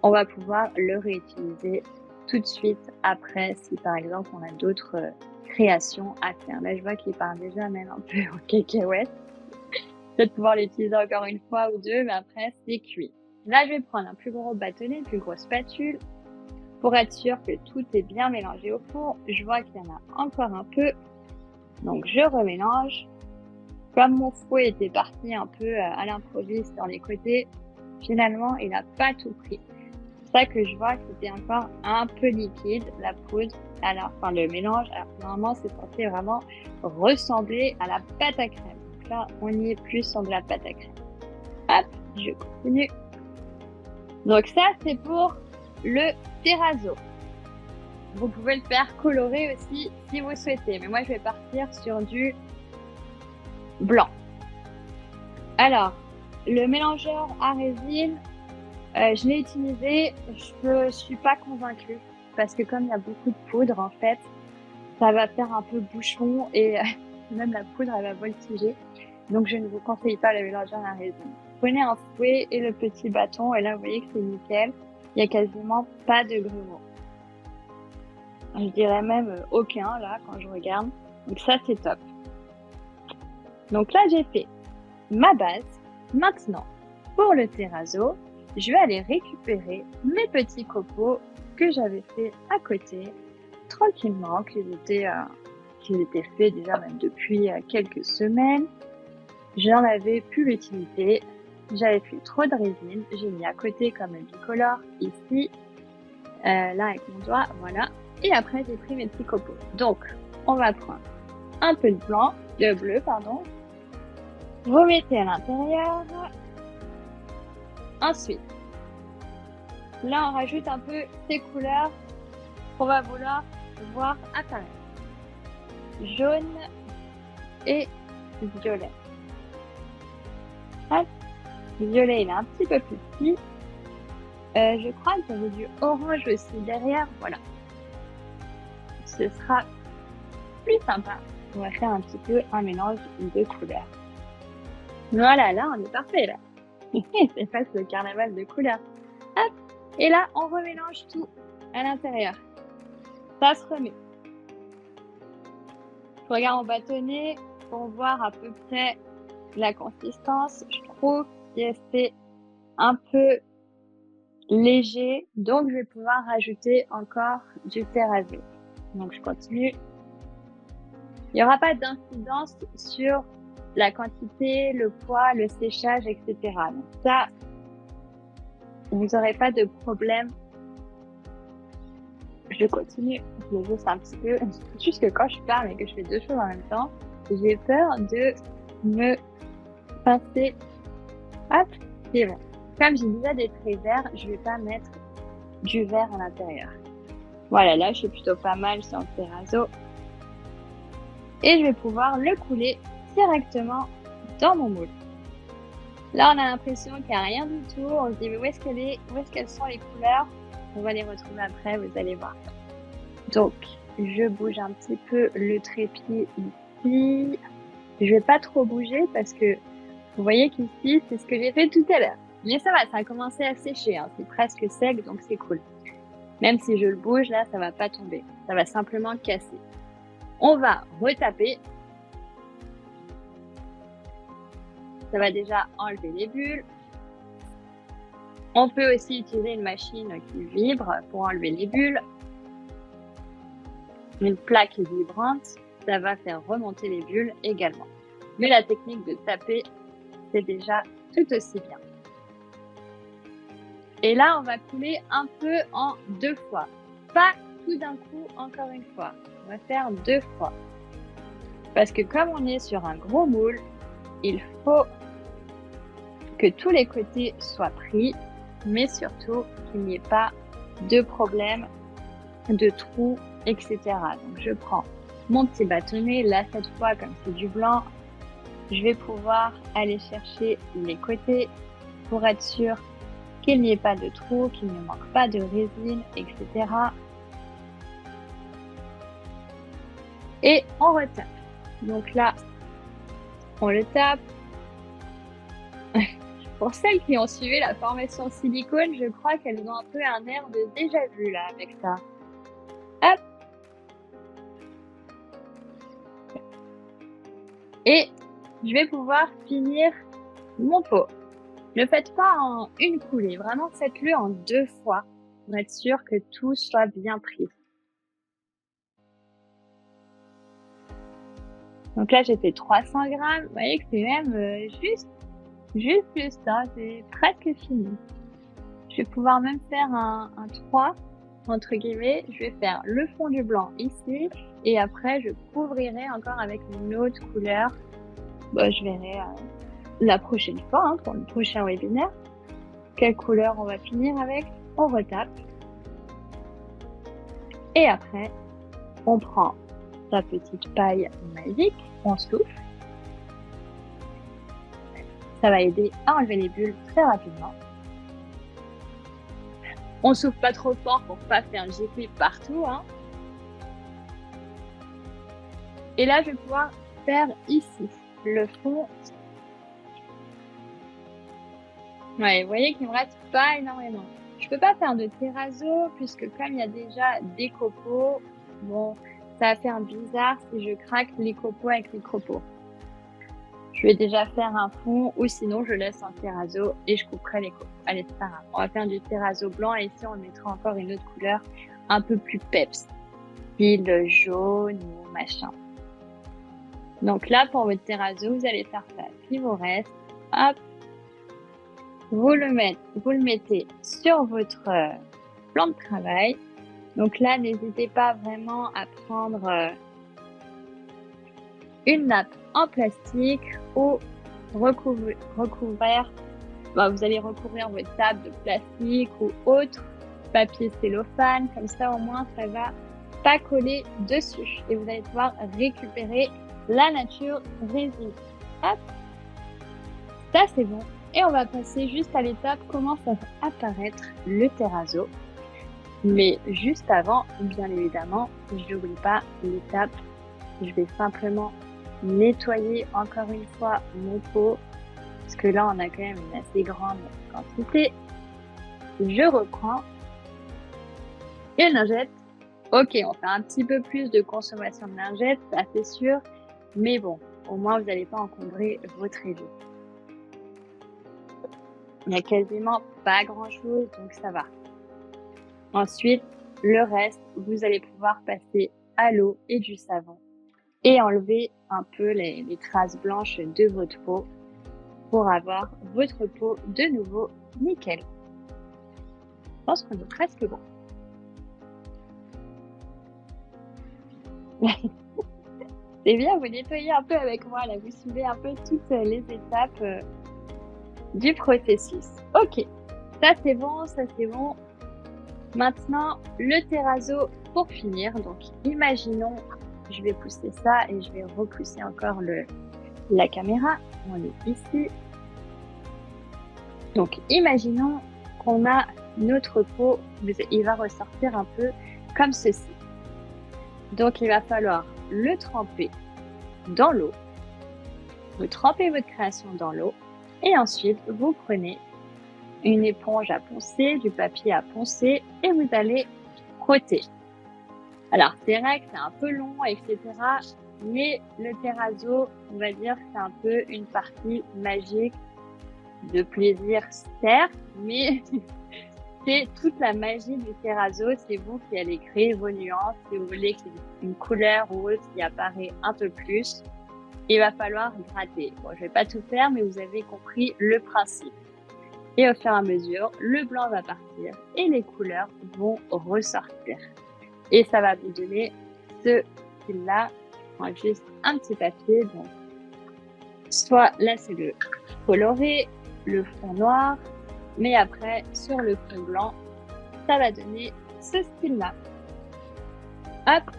On va pouvoir le réutiliser tout de suite après si par exemple on a d'autres créations à faire. Là, je vois qu'il part déjà même un peu en cacahuète. Peut-être pouvoir l'utiliser encore une fois ou deux, mais après c'est cuit. Là, je vais prendre un plus gros bâtonnet, une plus grosse spatule pour être sûr que tout est bien mélangé au four. Je vois qu'il y en a encore un peu. Donc, je remélange. Comme mon fouet était parti un peu à l'improviste dans les côtés, finalement, il n'a pas tout pris. C'est ça que je vois que c'était encore un peu liquide, la poudre, enfin le mélange. Alors, normalement, c'est censé vraiment ressembler à la pâte à crème. Donc là, on y est plus sur de la pâte à crème. Hop, je continue. Donc ça, c'est pour le terrazzo. Vous pouvez le faire colorer aussi si vous souhaitez. Mais moi, je vais partir sur du blanc. Alors, le mélangeur à résine, je l'ai utilisé. Je suis pas convaincue parce que comme il y a beaucoup de poudre, en fait, ça va faire un peu bouchon et même la poudre, elle va voltiger. Donc, je ne vous conseille pas le mélangeur à résine. Prenez un fouet et le petit bâton et là, vous voyez que c'est nickel. Il y a quasiment pas de grumeaux. Je dirais même aucun, là, quand je regarde. Donc ça, c'est top. Donc là, j'ai fait ma base. Maintenant, pour le terrazzo, je vais aller récupérer mes petits copeaux que j'avais fait à côté, tranquillement, qu'ils étaient faits déjà même depuis quelques semaines. J'en avais plus l'utilité. J'avais fait trop de résine. J'ai mis à côté comme bicolore ici, là avec mon doigt, voilà. Et après, j'ai pris mes petits copeaux. Donc, on va prendre un peu de bleu, pardon. Vous mettez à l'intérieur. Ensuite, là, on rajoute un peu ces couleurs qu'on va vouloir voir apparaître. Jaune et violet. Hop. Violet, il est un petit peu plus petit. Je crois qu'il y avait du orange aussi derrière. Voilà. Ce sera plus sympa. On va faire un petit peu un mélange de couleurs. Voilà, là, on est parfait, là. C'est pas le carnaval de couleurs. Hop. Et là, on remélange tout à l'intérieur. Ça se remet. Je regarde mon bâtonnet pour voir à peu près la consistance. Je trouve que c'est un peu léger, donc je vais pouvoir rajouter encore du terrazzo. Donc je continue. Il n'y aura pas d'incidence sur la quantité, le poids, le séchage, etc. Donc ça, vous n'aurez pas de problème. Je continue. Je me juste un petit peu. Juste que quand je parle et que je fais deux choses en même temps, j'ai peur de me pincer. Hop, c'est bon. Comme j'ai déjà des traits verts, je vais pas mettre du vert à l'intérieur. Voilà, là, je suis plutôt pas mal sur le terrazzo. Et je vais pouvoir le couler directement dans mon moule. Là, on a l'impression qu'il n'y a rien du tout. On se dit, mais où est-ce qu'elles sont les couleurs? On va les retrouver après, vous allez voir. Donc, je bouge un petit peu le trépied ici. Je vais pas trop bouger parce que vous voyez qu'ici, c'est ce que j'ai fait tout à l'heure. Mais ça va, ça a commencé à sécher. Hein. C'est presque sec, donc c'est cool. Même si je le bouge, là, ça va pas tomber. Ça va simplement casser. On va retaper. Ça va déjà enlever les bulles. On peut aussi utiliser une machine qui vibre pour enlever les bulles. Une plaque vibrante, ça va faire remonter les bulles également. Mais la technique de taper, c'est déjà tout aussi bien. Et là, on va couler un peu en deux fois. Pas tout d'un coup, encore une fois. On va faire deux fois. Parce que comme on est sur un gros moule, il faut que tous les côtés soient pris, mais surtout qu'il n'y ait pas de problème, de trous etc. Donc, je prends mon petit bâtonnet. Là, cette fois, comme c'est du blanc, je vais pouvoir aller chercher les côtés pour être sûr qu'il n'y ait pas de trou, qu'il ne manque pas de résine, etc. Et on retape. Donc là, on le tape. Pour celles qui ont suivi la formation silicone, je crois qu'elles ont un peu un air de déjà vu là avec ça. Hop. Et je vais pouvoir finir mon pot. Ne faites pas en une coulée, vraiment faites-le en 2 fois pour être sûr que tout soit bien pris. Donc là, j'ai fait 300 grammes. Vous voyez que c'est même juste, hein, c'est presque fini. Je vais pouvoir même faire un 3, entre guillemets. Je vais faire le fond du blanc ici et après, je couvrirai encore avec une autre couleur. Bon, je verrai la prochaine fois, hein, pour le prochain webinaire. Quelle couleur on va finir avec? On retape. Et après, on prend sa petite paille magique, on souffle. Ça va aider à enlever les bulles très rapidement. On souffle pas trop fort pour pas faire gicler partout, hein. Et là, je vais pouvoir faire ici le fond. Ouais, vous voyez qu'il me reste pas énormément. Je peux pas faire de terrazzo puisque comme il y a déjà des copeaux, bon, ça va faire bizarre si je craque les copeaux avec les copeaux. Je vais déjà faire un fond ou sinon je laisse un terrazzo et je couperai les copeaux. Allez, c'est pas grave. On va faire du terrazzo blanc et ici on mettra encore une autre couleur un peu plus peps, style jaune ou machin. Donc là, pour votre terrazzo, vous allez faire ça. Puis vous reste, hop, vous le mettez sur votre plan de travail. Donc là, n'hésitez pas vraiment à prendre une nappe en plastique ou recouvrir. Vous allez recouvrir votre table de plastique ou autre papier cellophane. Comme ça, au moins, ça va pas coller dessus. Et vous allez pouvoir récupérer la nature résine. Hop. Ça, c'est bon. Et on va passer juste à l'étape comment faire apparaître le terrazzo. Mais juste avant, bien évidemment, je n'oublie pas l'étape. Je vais simplement nettoyer encore une fois mon pot. Parce que là, on a quand même une assez grande quantité. Je reprends une lingette. Ok, on fait un petit peu plus de consommation de lingettes, ça c'est sûr. Mais bon, au moins, vous n'allez pas encombrer votre évier. Il n'y a quasiment pas grand-chose, donc ça va. Ensuite, le reste, vous allez pouvoir passer à l'eau et du savon et enlever un peu les traces blanches de votre peau pour avoir votre peau de nouveau nickel. Je pense qu'on est presque bon. C'est bien, vous nettoyez un peu avec moi, là, vous suivez un peu toutes les étapes du processus. Ok, ça c'est bon, ça c'est bon. Maintenant, le terrazzo pour finir. Donc, imaginons, je vais pousser ça et je vais repousser encore la caméra. On est ici. Donc, imaginons qu'on a notre pot, il va ressortir un peu comme ceci. Donc, il va falloir le tremper dans l'eau. Vous trempez votre création dans l'eau et ensuite, vous prenez une éponge à poncer, du papier à poncer et vous allez frotter. Alors, c'est vrai que c'est un peu long, etc. Mais le terrazzo, on va dire que c'est un peu une partie magique de plaisir, certes, mais c'est toute la magie du terrazzo. C'est vous qui allez créer vos nuances. Si vous voulez qu'une couleur ou autre qui apparaît un peu plus, il va falloir gratter. Bon, je vais pas tout faire, mais vous avez compris le principe. Et au fur et à mesure, le blanc va partir et les couleurs vont ressortir. Et ça va vous donner ce style-là. On a juste un petit papier. Donc, soit là, c'est le coloré, le fond noir. Mais après, sur le fond blanc, ça va donner ce style-là. Hop,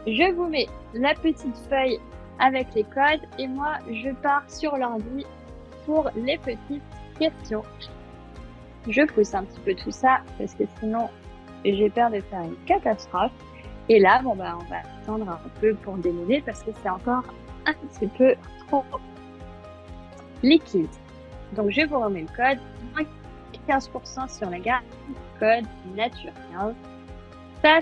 je vous mets la petite feuille avec les codes et moi, je pars sur l'ordi pour les petites questions. Je pousse un petit peu tout ça parce que sinon, j'ai peur de faire une catastrophe. Et là, bon, bah, on va attendre un peu pour démêler parce que c'est encore un petit peu trop liquide. Donc, je vous remets le code. Moins 15% sur la gamme. Code nature 15. Ça,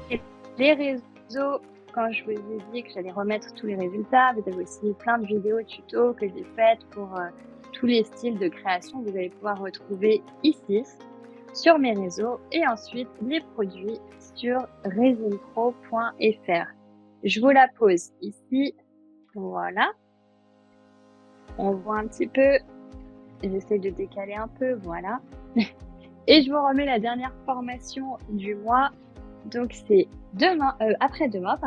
c'est les réseaux. Quand je vous ai dit que j'allais remettre tous les résultats, vous avez aussi plein de vidéos tutos que j'ai faites pour tous les styles de création que vous allez pouvoir retrouver ici sur mes réseaux et ensuite les produits sur resinepro.fr. Je vous la pose ici. Voilà. On voit un petit peu. J'essaie de décaler un peu. Voilà. Et je vous remets la dernière formation du mois. Donc, c'est après-demain,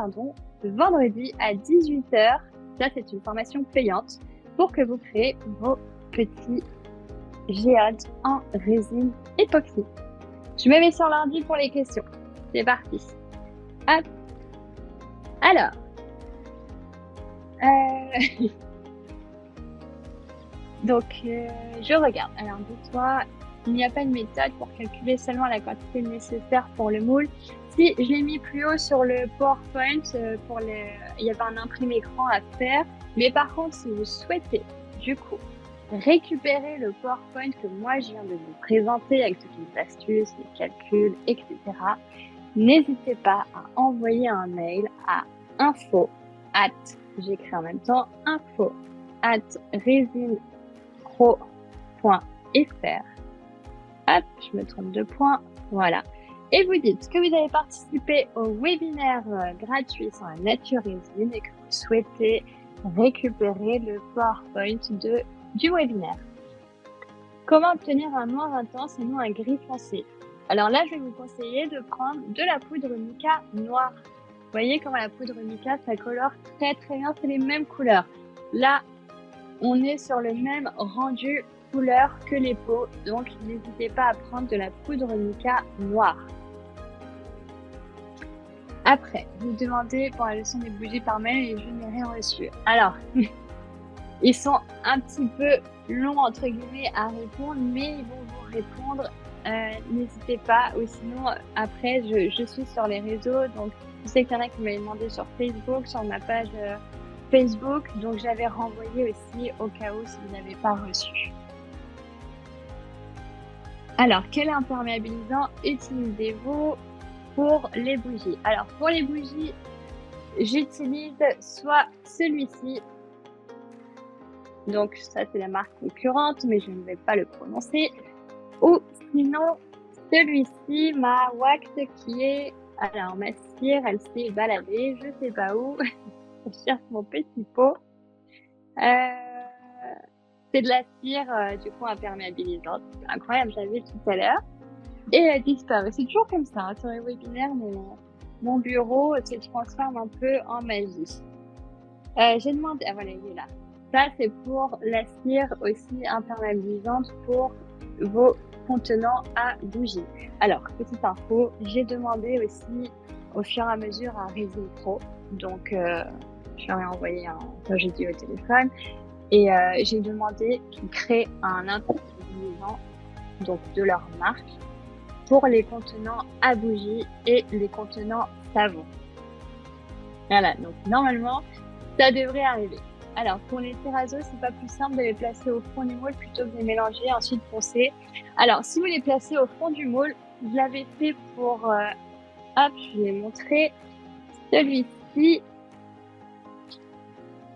vendredi à 18h. Ça, c'est une formation payante pour que vous créez vos petits géodes en résine époxy. Je me mets sur l'ordi pour les questions. C'est parti. Hop. Alors. Donc, je regarde. Alors, dis-toi, il n'y a pas de méthode pour calculer seulement la quantité nécessaire pour le moule. Si, je l'ai mis plus haut sur le PowerPoint, il y avait un imprimé écran à faire. Mais par contre, si vous souhaitez, du coup, récupérer le PowerPoint que moi, je viens de vous présenter avec toutes les astuces, les calculs, etc., n'hésitez pas à envoyer un mail à j'écris en même temps, info@resinepro.fr. Hop, je me trompe de point. Voilà. Et vous dites que vous avez participé au webinaire gratuit sur la nature résine et que vous souhaitez récupérer le PowerPoint du webinaire. Comment obtenir un noir intense et non un gris foncé? Alors là, je vais vous conseiller de prendre de la poudre mica noire. Vous voyez comment la poudre mica, ça colore très très bien, c'est les mêmes couleurs. Là, on est sur le même rendu couleur que les pots, donc n'hésitez pas à prendre de la poudre mica noire. Après, vous demandez pour la leçon des bougies par mail et je n'ai rien reçu. Alors, ils sont un petit peu longs entre guillemets à répondre, mais ils vont vous répondre. N'hésitez pas, ou sinon après je suis sur les réseaux, donc je sais qu'il y en a qui m'avaient demandé sur Facebook, sur ma page Facebook, donc j'avais renvoyé aussi au cas où si vous n'avez pas reçu. Alors, quel imperméabilisant utilisez-vous pour les bougies? Alors, pour les bougies, j'utilise soit celui-ci. Donc, ça, c'est la marque concurrente, mais je ne vais pas le prononcer. Ou sinon, celui-ci, ma wax qui est... Alors, ma cire, elle s'est baladée, je sais pas où. Je cherche mon petit pot. C'est de la cire, du coup, imperméabilisante. Incroyable, j'avais tout à l'heure. Et elle disparaît. C'est toujours comme ça. Hein. Sur les webinaires, mon bureau se transforme un peu en magie. J'ai demandé... Ah voilà, il est là. Ça, c'est pour la cire aussi imperméabilisante pour vos contenants à bougies. Alors, petite info, j'ai demandé aussi au fur et à mesure à Resin Pro. Donc, je leur ai envoyé quand j'ai dit au téléphone. Et j'ai demandé qu'ils créent un imperméabilisant, donc de leur marque, pour les contenants à bougies et les contenants savon. Voilà, donc normalement, ça devrait arriver. Alors, pour les terrazos, c'est pas plus simple de les placer au fond du moule plutôt que de les mélanger et ensuite poncer. Alors, si vous les placez au fond du moule, je l'avais fait pour... hop, je vais montrer celui-ci.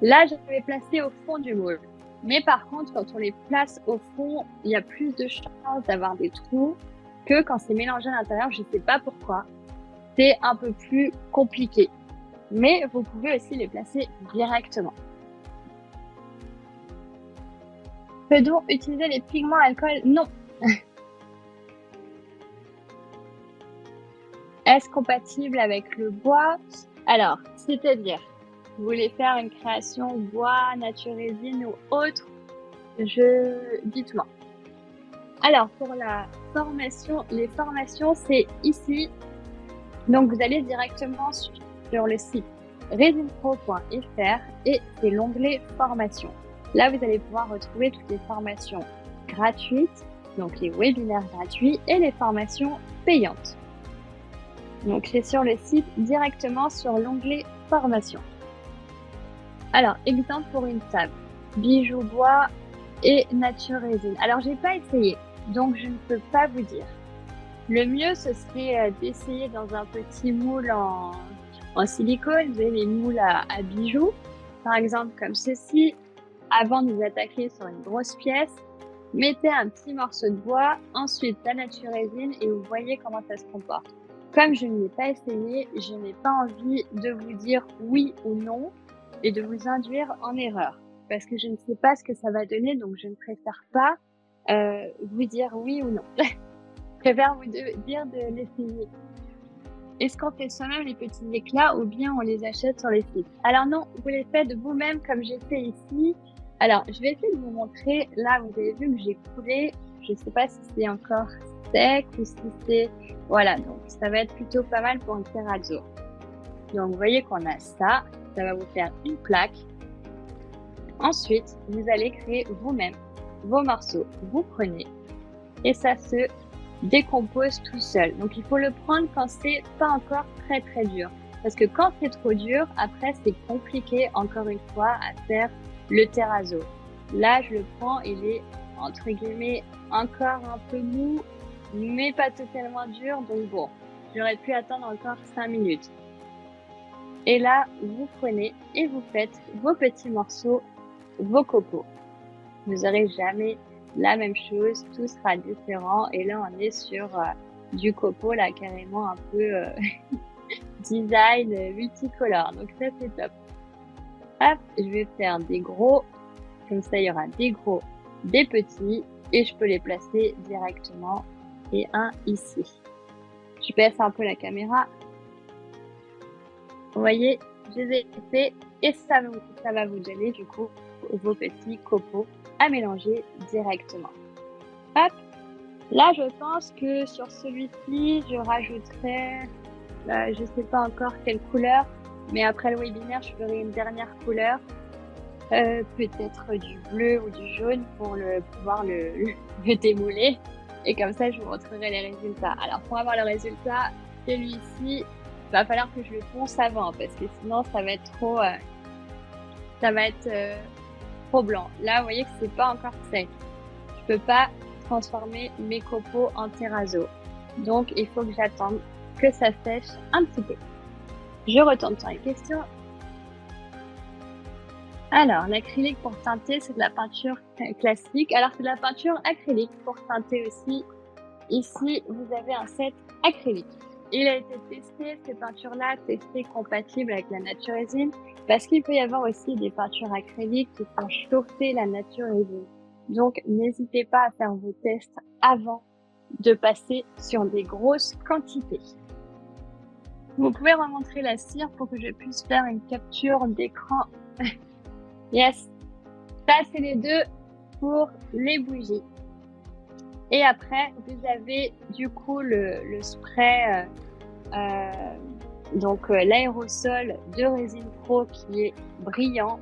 Là, je l'avais placé au fond du moule. Mais par contre, quand on les place au fond, il y a plus de chances d'avoir des trous que quand c'est mélangé à l'intérieur. Je sais pas pourquoi. C'est un peu plus compliqué. Mais vous pouvez aussi les placer directement. Peut-on utiliser les pigments alcool? Non. Est-ce compatible avec le bois? Alors, c'est-à-dire, vous voulez faire une création bois, nature résine ou autre? Dites-moi. Alors, pour la formation, les formations, c'est ici. Donc, vous allez directement sur le site resinepro.fr et c'est l'onglet formation. Là, vous allez pouvoir retrouver toutes les formations gratuites, donc les webinaires gratuits et les formations payantes. Donc, c'est sur le site directement sur l'onglet formation. Alors, exemple pour une table, bijoux bois et nature résine. Alors, j'ai pas essayé, donc je ne peux pas vous dire. Le mieux, ce serait d'essayer dans un petit moule en silicone. Vous avez les moules à bijoux, par exemple comme ceci. Avant de vous attaquer sur une grosse pièce, mettez un petit morceau de bois, ensuite la nature résine et vous voyez comment ça se comporte. Comme je ne l'ai pas essayé, je n'ai pas envie de vous dire oui ou non et de vous induire en erreur. Parce que je ne sais pas ce que ça va donner, donc je ne préfère pas vous dire oui ou non. Je préfère vous dire de l'essayer. Est-ce qu'on fait soi-même les petits éclats ou bien on les achète sur les sites? Alors non, vous les faites vous-même comme j'ai fait ici. Alors, je vais essayer de vous montrer. Là, vous avez vu que j'ai coulé. Je ne sais pas si c'est encore sec ou si c'est... Voilà, donc ça va être plutôt pas mal pour un terrazzo. Donc, vous voyez qu'on a ça. Ça va vous faire une plaque. Ensuite, vous allez créer vous-même vos morceaux. Vous prenez et ça se décompose tout seul. Donc, il faut le prendre quand c'est pas encore très très dur. Parce que quand c'est trop dur, après, c'est compliqué, encore une fois, à faire le terrazzo. Là, je le prends, il est, entre guillemets, encore un peu mou, mais pas totalement dur. Donc bon, j'aurais pu attendre encore 5 minutes. Et là, vous prenez et vous faites vos petits morceaux, vos copeaux. Vous n'aurez jamais la même chose, tout sera différent. Et là, on est sur du copeau, là, carrément un peu design multicolore. Donc ça, c'est top. Hop, je vais faire des gros. Comme ça, il y aura des gros, des petits. Et je peux les placer directement. Et un ici. Je baisse un peu la caméra. Vous voyez, je les ai fait. Et ça va vous donner, du coup, vos petits copeaux à mélanger directement. Hop. Là, je pense que sur celui-ci, je rajouterai, je sais pas encore quelle couleur, mais après le webinaire, je ferai une dernière couleur, peut-être du bleu ou du jaune pour pouvoir le démouler. Et comme ça, je vous montrerai les résultats. Alors, pour avoir le résultat, celui-ci, va falloir que je le ponce avant parce que sinon, ça va être trop, trop blanc. Là, vous voyez que c'est pas encore sec. Je peux pas transformer mes copeaux en terrazzo. Donc, il faut que j'attende que ça sèche un petit peu. Je retourne sur les questions. Alors, l'acrylique pour teinter, c'est de la peinture classique. Alors, c'est de la peinture acrylique pour teinter aussi. Ici, vous avez un set acrylique. Il a été testé, ces peintures-là, testées compatibles avec la nature résine, parce qu'il peut y avoir aussi des peintures acryliques qui font chauffer la nature résine. Donc, n'hésitez pas à faire vos tests avant de passer sur des grosses quantités. Vous pouvez remontrer la cire pour que je puisse faire une capture d'écran. Yes. Ça, c'est les deux pour les bougies. Et après, vous avez du coup le spray, donc l'aérosol de Résine Pro qui est brillant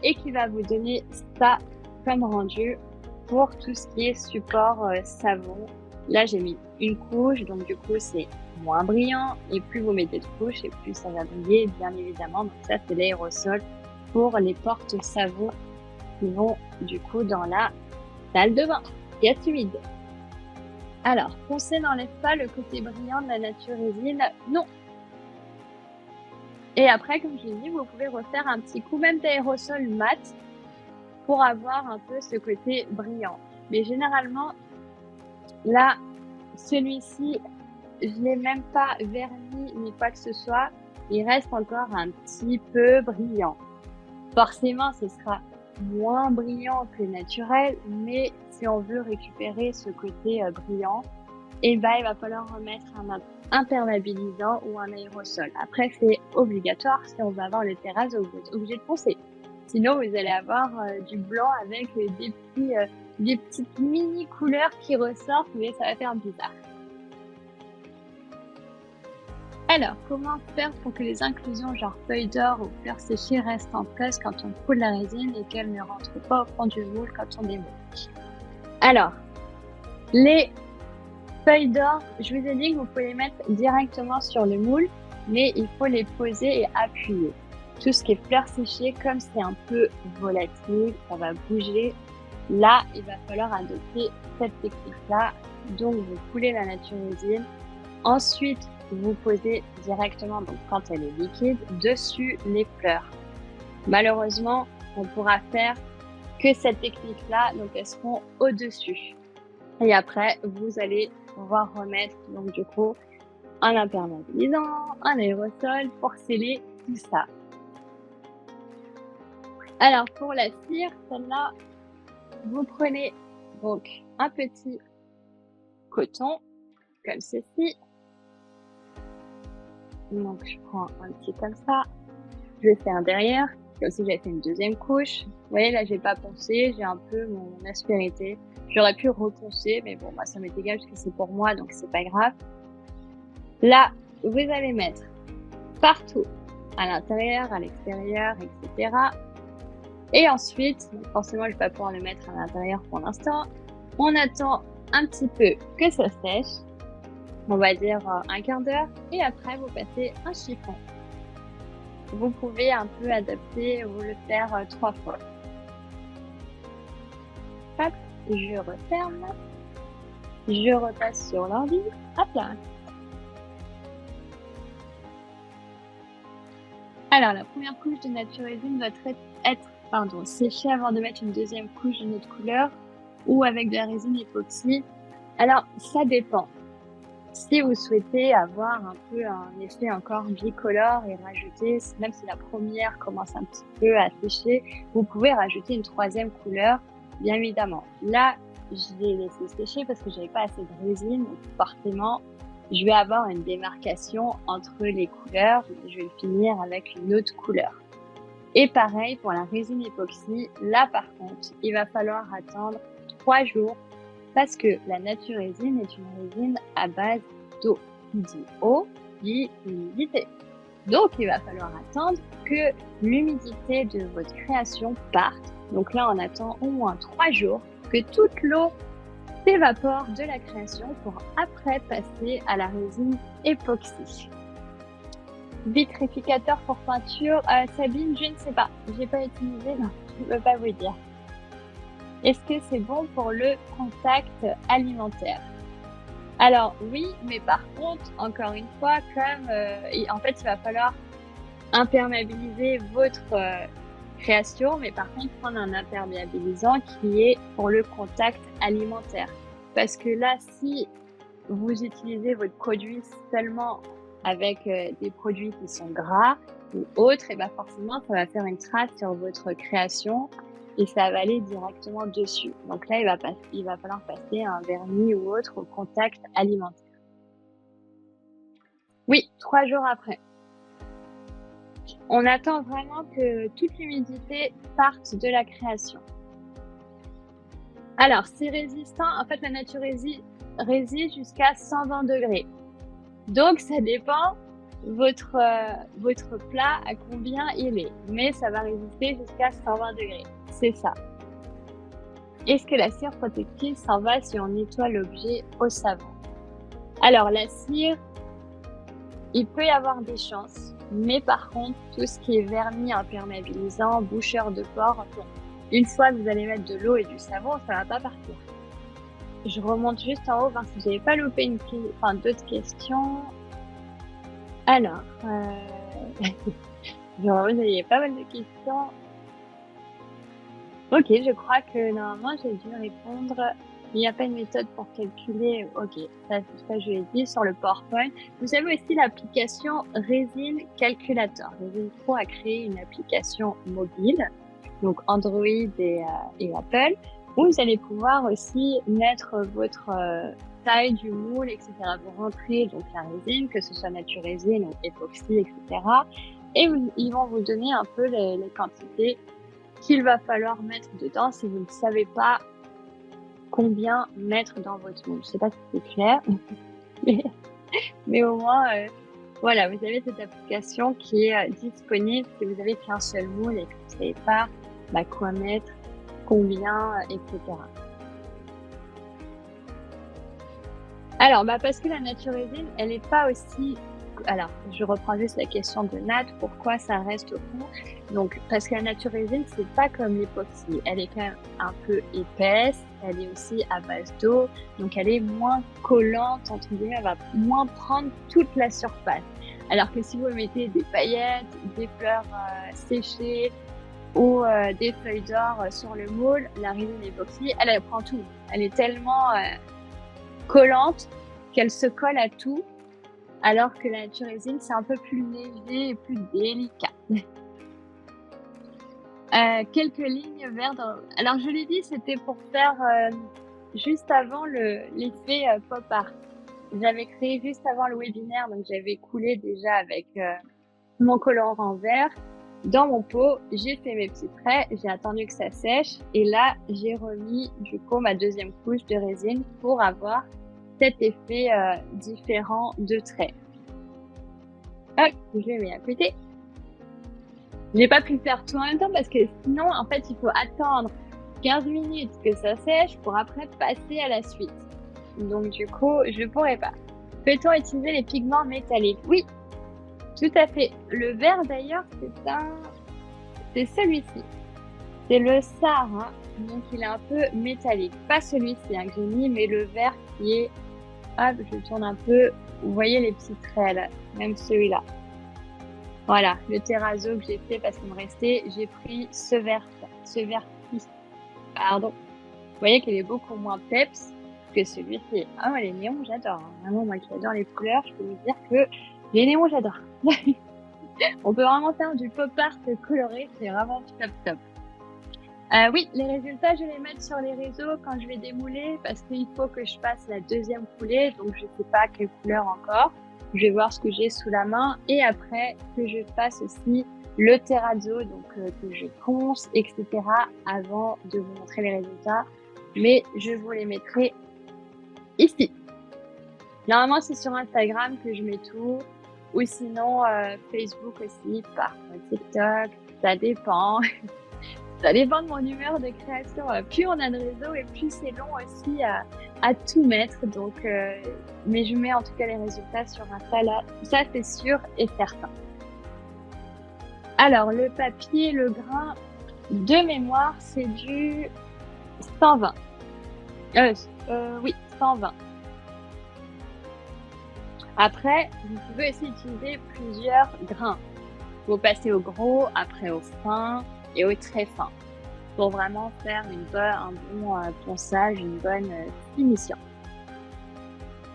et qui va vous donner ça comme rendu pour tout ce qui est support savon. Là, j'ai mis une couche, donc du coup, c'est moins brillant. Et plus vous mettez de couches, et plus ça va briller, bien évidemment. Donc ça, c'est l'aérosol pour les portes savon qui vont du coup dans la salle de bain qui est humide. Alors, foncé n'enlève pas le côté brillant de la nature résine. Non. Et après, comme je l'ai dit, vous pouvez refaire un petit coup même d'aérosol mat pour avoir un peu ce côté brillant. Mais généralement, là, celui-ci, je l'ai même pas verni ni quoi que ce soit. Il reste encore un petit peu brillant. Forcément, ce sera moins brillant que naturel, mais si on veut récupérer ce côté brillant, il va falloir remettre un imperméabilisant ou un aérosol. Après, c'est obligatoire si on veut avoir le terrazzo, vous êtes obligé de foncer. Sinon, vous allez avoir du blanc avec des petites mini couleurs qui ressortent, mais ça va faire bizarre. Alors, comment faire pour que les inclusions genre feuilles d'or ou fleurs séchées restent en place quand on coule la résine et qu'elles ne rentrent pas au fond du moule quand on démoule? Alors, les feuilles d'or, je vous ai dit que vous pouvez les mettre directement sur le moule, mais il faut les poser et appuyer. Tout ce qui est fleurs séchées, comme c'est un peu volatile, ça va bouger. Là, il va falloir adopter cette technique-là. Donc, vous coulez la nature résine. Ensuite, vous posez directement, donc quand elle est liquide, dessus les fleurs. Malheureusement, on pourra faire que cette technique-là, donc elles seront au-dessus. Et après, vous allez pouvoir remettre, donc du coup, un imperméabilisant, un aérosol pour sceller tout ça. Alors, pour la cire, celle-là, vous prenez donc un petit coton, comme ceci. Donc, je prends un petit comme ça. Je vais faire derrière, comme si j'avais fait une deuxième couche. Vous voyez, là, j'ai pas poncé, j'ai un peu mon aspérité. J'aurais pu reponcer, mais bon, moi, ça m'est égal parce que c'est pour moi, donc c'est pas grave. Là, vous allez mettre partout, à l'intérieur, à l'extérieur, etc. Et ensuite, forcément, je vais pas pouvoir le mettre à l'intérieur pour l'instant. On attend un petit peu que ça sèche. On va dire un quart d'heure. Et après, vous passez un chiffon. Vous pouvez un peu adapter ou le faire 3 fois. Hop, je referme. Je repasse sur l'ordi. Hop là. Alors, la première couche de nature résine doit être séchée avant de mettre une deuxième couche d'une autre couleur ou avec de la résine époxy. Alors, ça dépend. Si vous souhaitez avoir un peu un effet encore bicolore et rajouter, même si la première commence un petit peu à sécher, vous pouvez rajouter une troisième couleur, bien évidemment. Là, je l'ai laissé sécher parce que j'avais pas assez de résine, donc forcément, je vais avoir une démarcation entre les couleurs. Je vais finir avec une autre couleur. Et pareil pour la résine époxy. Là, par contre, il va falloir attendre 3 jours parce que la nature résine est une résine à base d'eau. Qui dit eau, dit humidité. Donc, il va falloir attendre que l'humidité de votre création parte. Donc là, on attend au moins 3 jours que toute l'eau s'évapore de la création pour après passer à la résine époxy. Vitrificateur pour peinture, Sabine, je ne sais pas. J'ai pas utilisé, donc je ne peux pas vous dire. Est-ce que c'est bon pour le contact alimentaire? Alors oui, mais par contre, encore une fois, comme en fait, il va falloir imperméabiliser votre création, mais par contre, prendre un imperméabilisant qui est pour le contact alimentaire. Parce que là, si vous utilisez votre produit seulement avec des produits qui sont gras ou autres, et ben forcément, ça va faire une trace sur votre création et ça va aller directement dessus. Donc là, il va falloir passer un vernis ou autre au contact alimentaire. Oui, 3 jours après. On attend vraiment que toute l'humidité parte de la création. Alors, c'est résistant. En fait, la nature résiste jusqu'à 120 degrés. Donc, ça dépend votre plat à combien il est. Mais ça va résister jusqu'à 120 degrés. C'est ça. Est-ce que la cire protective s'en va si on nettoie l'objet au savon? Alors, la cire, il peut y avoir des chances. Mais par contre, tout ce qui est vernis imperméabilisant, boucheur de pores, une fois que vous allez mettre de l'eau et du savon, ça va pas partir. Je remonte juste en haut voir si j'avais pas loupé d'autres questions. Alors, vous aviez pas mal de questions. Ok, je crois que normalement j'ai dû répondre. Il n'y a pas une méthode pour calculer. Ok, ça je l'ai dit sur le PowerPoint. Vous avez aussi l'application Resin Calculator. Resin Pro a créé une application mobile, donc Android et Apple, où vous allez pouvoir aussi mettre votre taille du moule, etc. Vous rentrez donc la résine, que ce soit nature résine ou époxy, etc. Et ils vont vous donner un peu les quantités qu'il va falloir mettre dedans si vous ne savez pas combien mettre dans votre moule. Je sais pas si c'est clair, mais au moins Voilà, vous avez cette application qui est disponible si vous avez qu'un seul moule et que vous ne savez pas quoi mettre, combien, etc. Alors, parce que la nature résine, elle n'est pas aussi... Alors, je reprends juste la question de Nat, pourquoi ça reste au fond? Donc, parce que la nature résine, c'est pas comme l'époxy. Elle est quand même un peu épaisse, elle est aussi à base d'eau, donc elle est moins collante, entre guillemets, elle va moins prendre toute la surface. Alors que si vous mettez des paillettes, des fleurs séchées ou des feuilles d'or sur le moule, la résine époxy, elle prend tout. Elle est tellement collante qu'elle se colle à tout, alors que la nature résine, c'est un peu plus léger et plus délicat. Quelques lignes vertes. Alors, je l'ai dit, c'était pour faire juste avant l'effet pop art. J'avais créé juste avant le webinaire, donc j'avais coulé déjà avec mon colorant vert dans mon pot. J'ai fait mes petits traits, j'ai attendu que ça sèche et là, j'ai remis du coup ma deuxième couche de résine pour avoir cet effet différent de traits. Hop, je le mets à côté. J'ai pas pu le faire tout en même temps parce que sinon, en fait, il faut attendre 15 minutes que ça sèche pour après passer à la suite. Donc, du coup, je pourrais pas. Peut-on utiliser les pigments métalliques? Oui, tout à fait. Le vert, d'ailleurs, c'est celui-ci. C'est le Sahara, donc il est un peu métallique. Pas celui-ci que j'ai mis, mais le vert qui est... Hop, je tourne un peu. Vous voyez les petits traits là, même celui-là. Voilà, le terrazzo que j'ai fait parce qu'il me restait, j'ai pris ce vert-ci. Pardon. Vous voyez qu'il est beaucoup moins peps que celui-ci. Ah ouais, les néons, j'adore. Vraiment, moi qui adore les couleurs, je peux vous dire que les néons, j'adore. On peut vraiment faire du pop art coloré, c'est vraiment top top. Oui, les résultats, je vais les mettre sur les réseaux quand je vais démouler parce qu'il faut que je fasse la deuxième coulée, donc je sais pas quelle couleur encore. Je vais voir ce que j'ai sous la main et après que je fasse aussi le terrazzo, donc que je ponce, etc. avant de vous montrer les résultats. Mais je vous les mettrai ici. Normalement, c'est sur Instagram que je mets tout ou sinon Facebook aussi, par TikTok, ça dépend. Ça dépend de mon humeur de création. Plus on a de réseau et plus c'est long aussi à tout mettre. Donc, mais je mets en tout cas les résultats sur Insta là. Ça, c'est sûr et certain. Alors, le papier, le grain, de mémoire, c'est du 120. Oui, 120. Après, vous pouvez aussi utiliser plusieurs grains. Vous passez au gros, après au fin et au très fin, pour vraiment faire un bon ponçage, une bonne finition.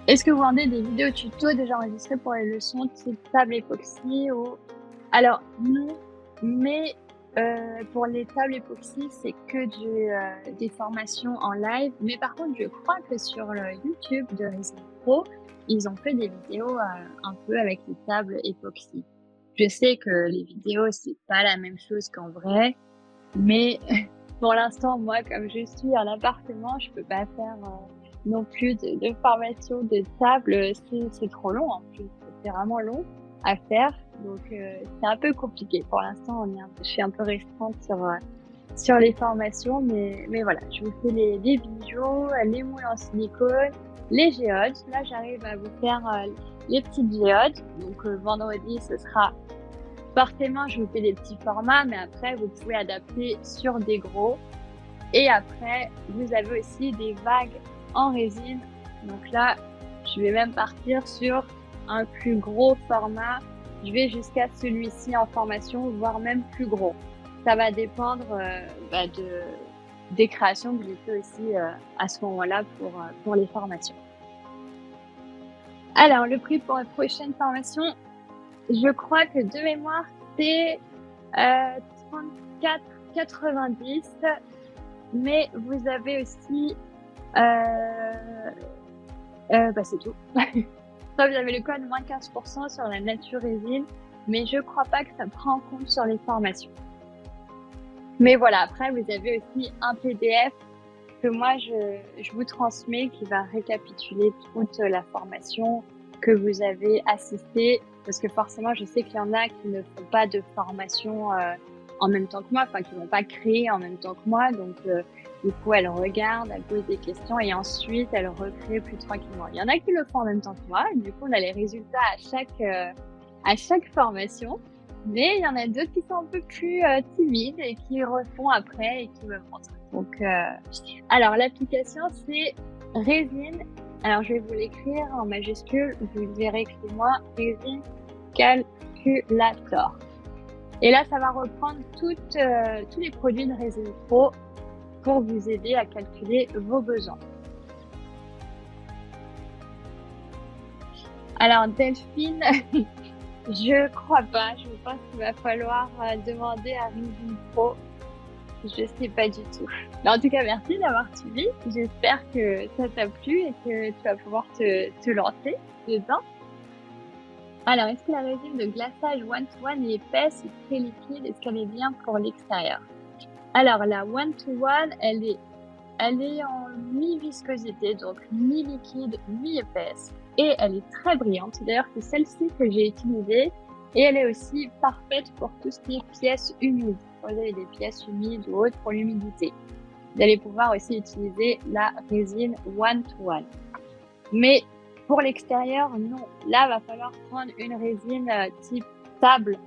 Est-ce que vous vendez des vidéos tuto déjà enregistrées pour les leçons type table époxy ou... Alors, non, mais pour les tables époxy, c'est que des formations en live. Mais par contre, je crois que sur le YouTube de Resin Pro, ils ont fait des vidéos un peu avec les tables époxy. Je sais que les vidéos, c'est pas la même chose qu'en vrai, mais pour l'instant, moi, comme je suis en appartement, je peux pas faire non plus de formation de table. C'est trop long en plus. C'est vraiment long à faire. Donc, c'est un peu compliqué. Pour l'instant, je suis un peu restreinte sur les formations. Mais voilà, je vous fais les bijoux, les moules en silicone, les géodes. Là, j'arrive à vous faire les petites géodes. Donc, vendredi, ce sera forcément, je vous fais des petits formats, mais après, vous pouvez adapter sur des gros. Et après, vous avez aussi des vagues en résine. Donc là, je vais même partir sur un plus gros format. Je vais jusqu'à celui-ci en formation, voire même plus gros. Ça va dépendre des créations que j'ai fait aussi à ce moment-là pour les formations. Alors, le prix pour la prochaine formation, je crois que de mémoire, c'est 34,90. Mais vous avez aussi... c'est tout. Ça, vous avez le code moins 15% sur la nature résine. Mais je crois pas que ça prend en compte sur les formations. Mais voilà, après, vous avez aussi un PDF que moi, je vous transmets qui va récapituler toute la formation que vous avez assisté, parce que forcément, je sais qu'il y en a qui ne font pas de formation en même temps que moi, enfin, qui vont pas créer en même temps que moi. Donc, du coup, elle regarde, elle pose des questions et ensuite, elle recrée plus tranquillement. Il y en a qui le font en même temps que moi. Et du coup, on a les résultats à chaque formation. Mais il y en a d'autres qui sont un peu plus timides et qui refont après et qui me montrent. Donc, alors, l'application, c'est Résine. Alors, je vais vous l'écrire en majuscule. Vous verrez que c'est moi, Résine Calculator. Et là, ça va reprendre tous les produits de Résine Pro pour vous aider à calculer vos besoins. Alors, Delphine, je crois pas. Je pense qu'il va falloir demander à Résine Pro. Je sais pas du tout. Mais en tout cas, merci d'avoir suivi. J'espère que ça t'a plu et que tu vas pouvoir te lancer dedans. Alors, est-ce que la résine de glaçage one-to-one est épaisse ou très liquide? Est-ce qu'elle est bien pour l'extérieur? Alors, la one-to-one, elle est en mi-viscosité, donc mi-liquide, mi-épaisse. Et elle est très brillante. D'ailleurs, c'est celle-ci que j'ai utilisée. Et elle est aussi parfaite pour tout ce qui est pièces humides. Quand vous avez des pièces humides ou autres pour l'humidité. Vous allez pouvoir aussi utiliser la résine one-to-one. Mais pour l'extérieur, non. Là, va falloir prendre une résine type table,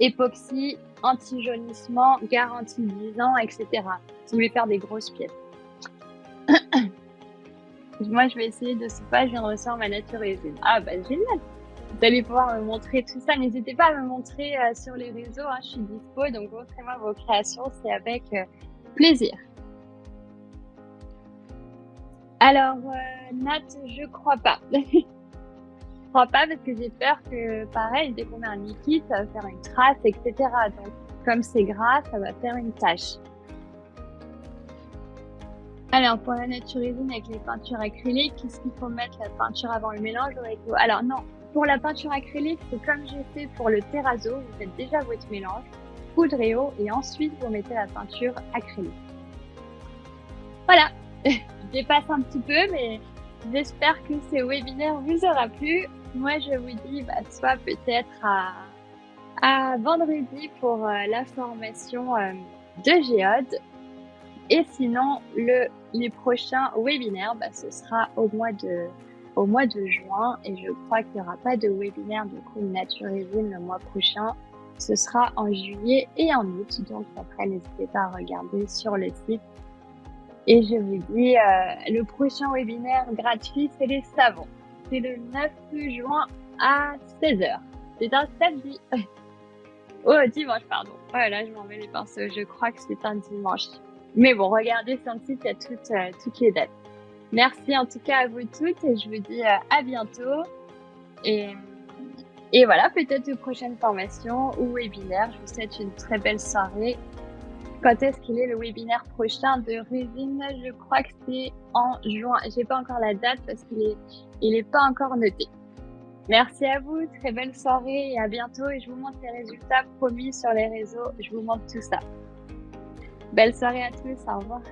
époxy, anti-jaunissement, garantie 10 ans, etc. Si vous voulez faire des grosses pièces. Moi, je vais essayer de ce pas, je viens de recevoir ma nature résine. Ah, bah, génial! Vous allez pouvoir me montrer tout ça. N'hésitez pas à me montrer sur les réseaux. Hein, je suis dispo, donc montrez-moi vos créations. C'est avec plaisir. Alors, Nat, je crois pas. Je crois pas parce que j'ai peur que, pareil, dès qu'on met un liquide, ça va faire une trace, etc. Donc, comme c'est gras, ça va faire une tache. Alors, pour la nature résine avec les peintures acryliques, qu'est-ce qu'il faut mettre la peinture avant le mélange avec l'eau? Alors, non. Pour la peinture acrylique, c'est comme j'ai fait pour le terrazzo. Vous faites déjà votre mélange, poudrez eau et ensuite vous mettez la peinture acrylique. Voilà. Je dépasse un petit peu, mais j'espère que ce webinaire vous aura plu. Moi, je vous dis soit peut-être à vendredi pour la formation de Géode. Et sinon, les prochains webinaires, ce sera au mois de juin. Et je crois qu'il n'y aura pas de webinaire du coup Nature Résine le mois prochain. Ce sera en juillet et en août. Donc après, n'hésitez pas à regarder sur le site. Et je vous dis, le prochain webinaire gratuit, c'est les savons. C'est le 9 juin à 16h. C'est un samedi. Oh, dimanche, pardon. Voilà, je m'en mets les pinceaux. Je crois que c'est un dimanche. Mais bon, regardez sur le site, il y a toutes les dates. Merci en tout cas à vous toutes et je vous dis à bientôt. Et voilà, peut-être de prochaines formations ou webinaires. Je vous souhaite une très belle soirée. Quand est-ce qu'il est le webinaire prochain de Résine? Je crois que c'est en juin. J'ai pas encore la date parce qu'il est pas encore noté. Merci à vous, très belle soirée et à bientôt. Et je vous montre les résultats promis sur les réseaux. Je vous montre tout ça. Belle soirée à tous, au revoir.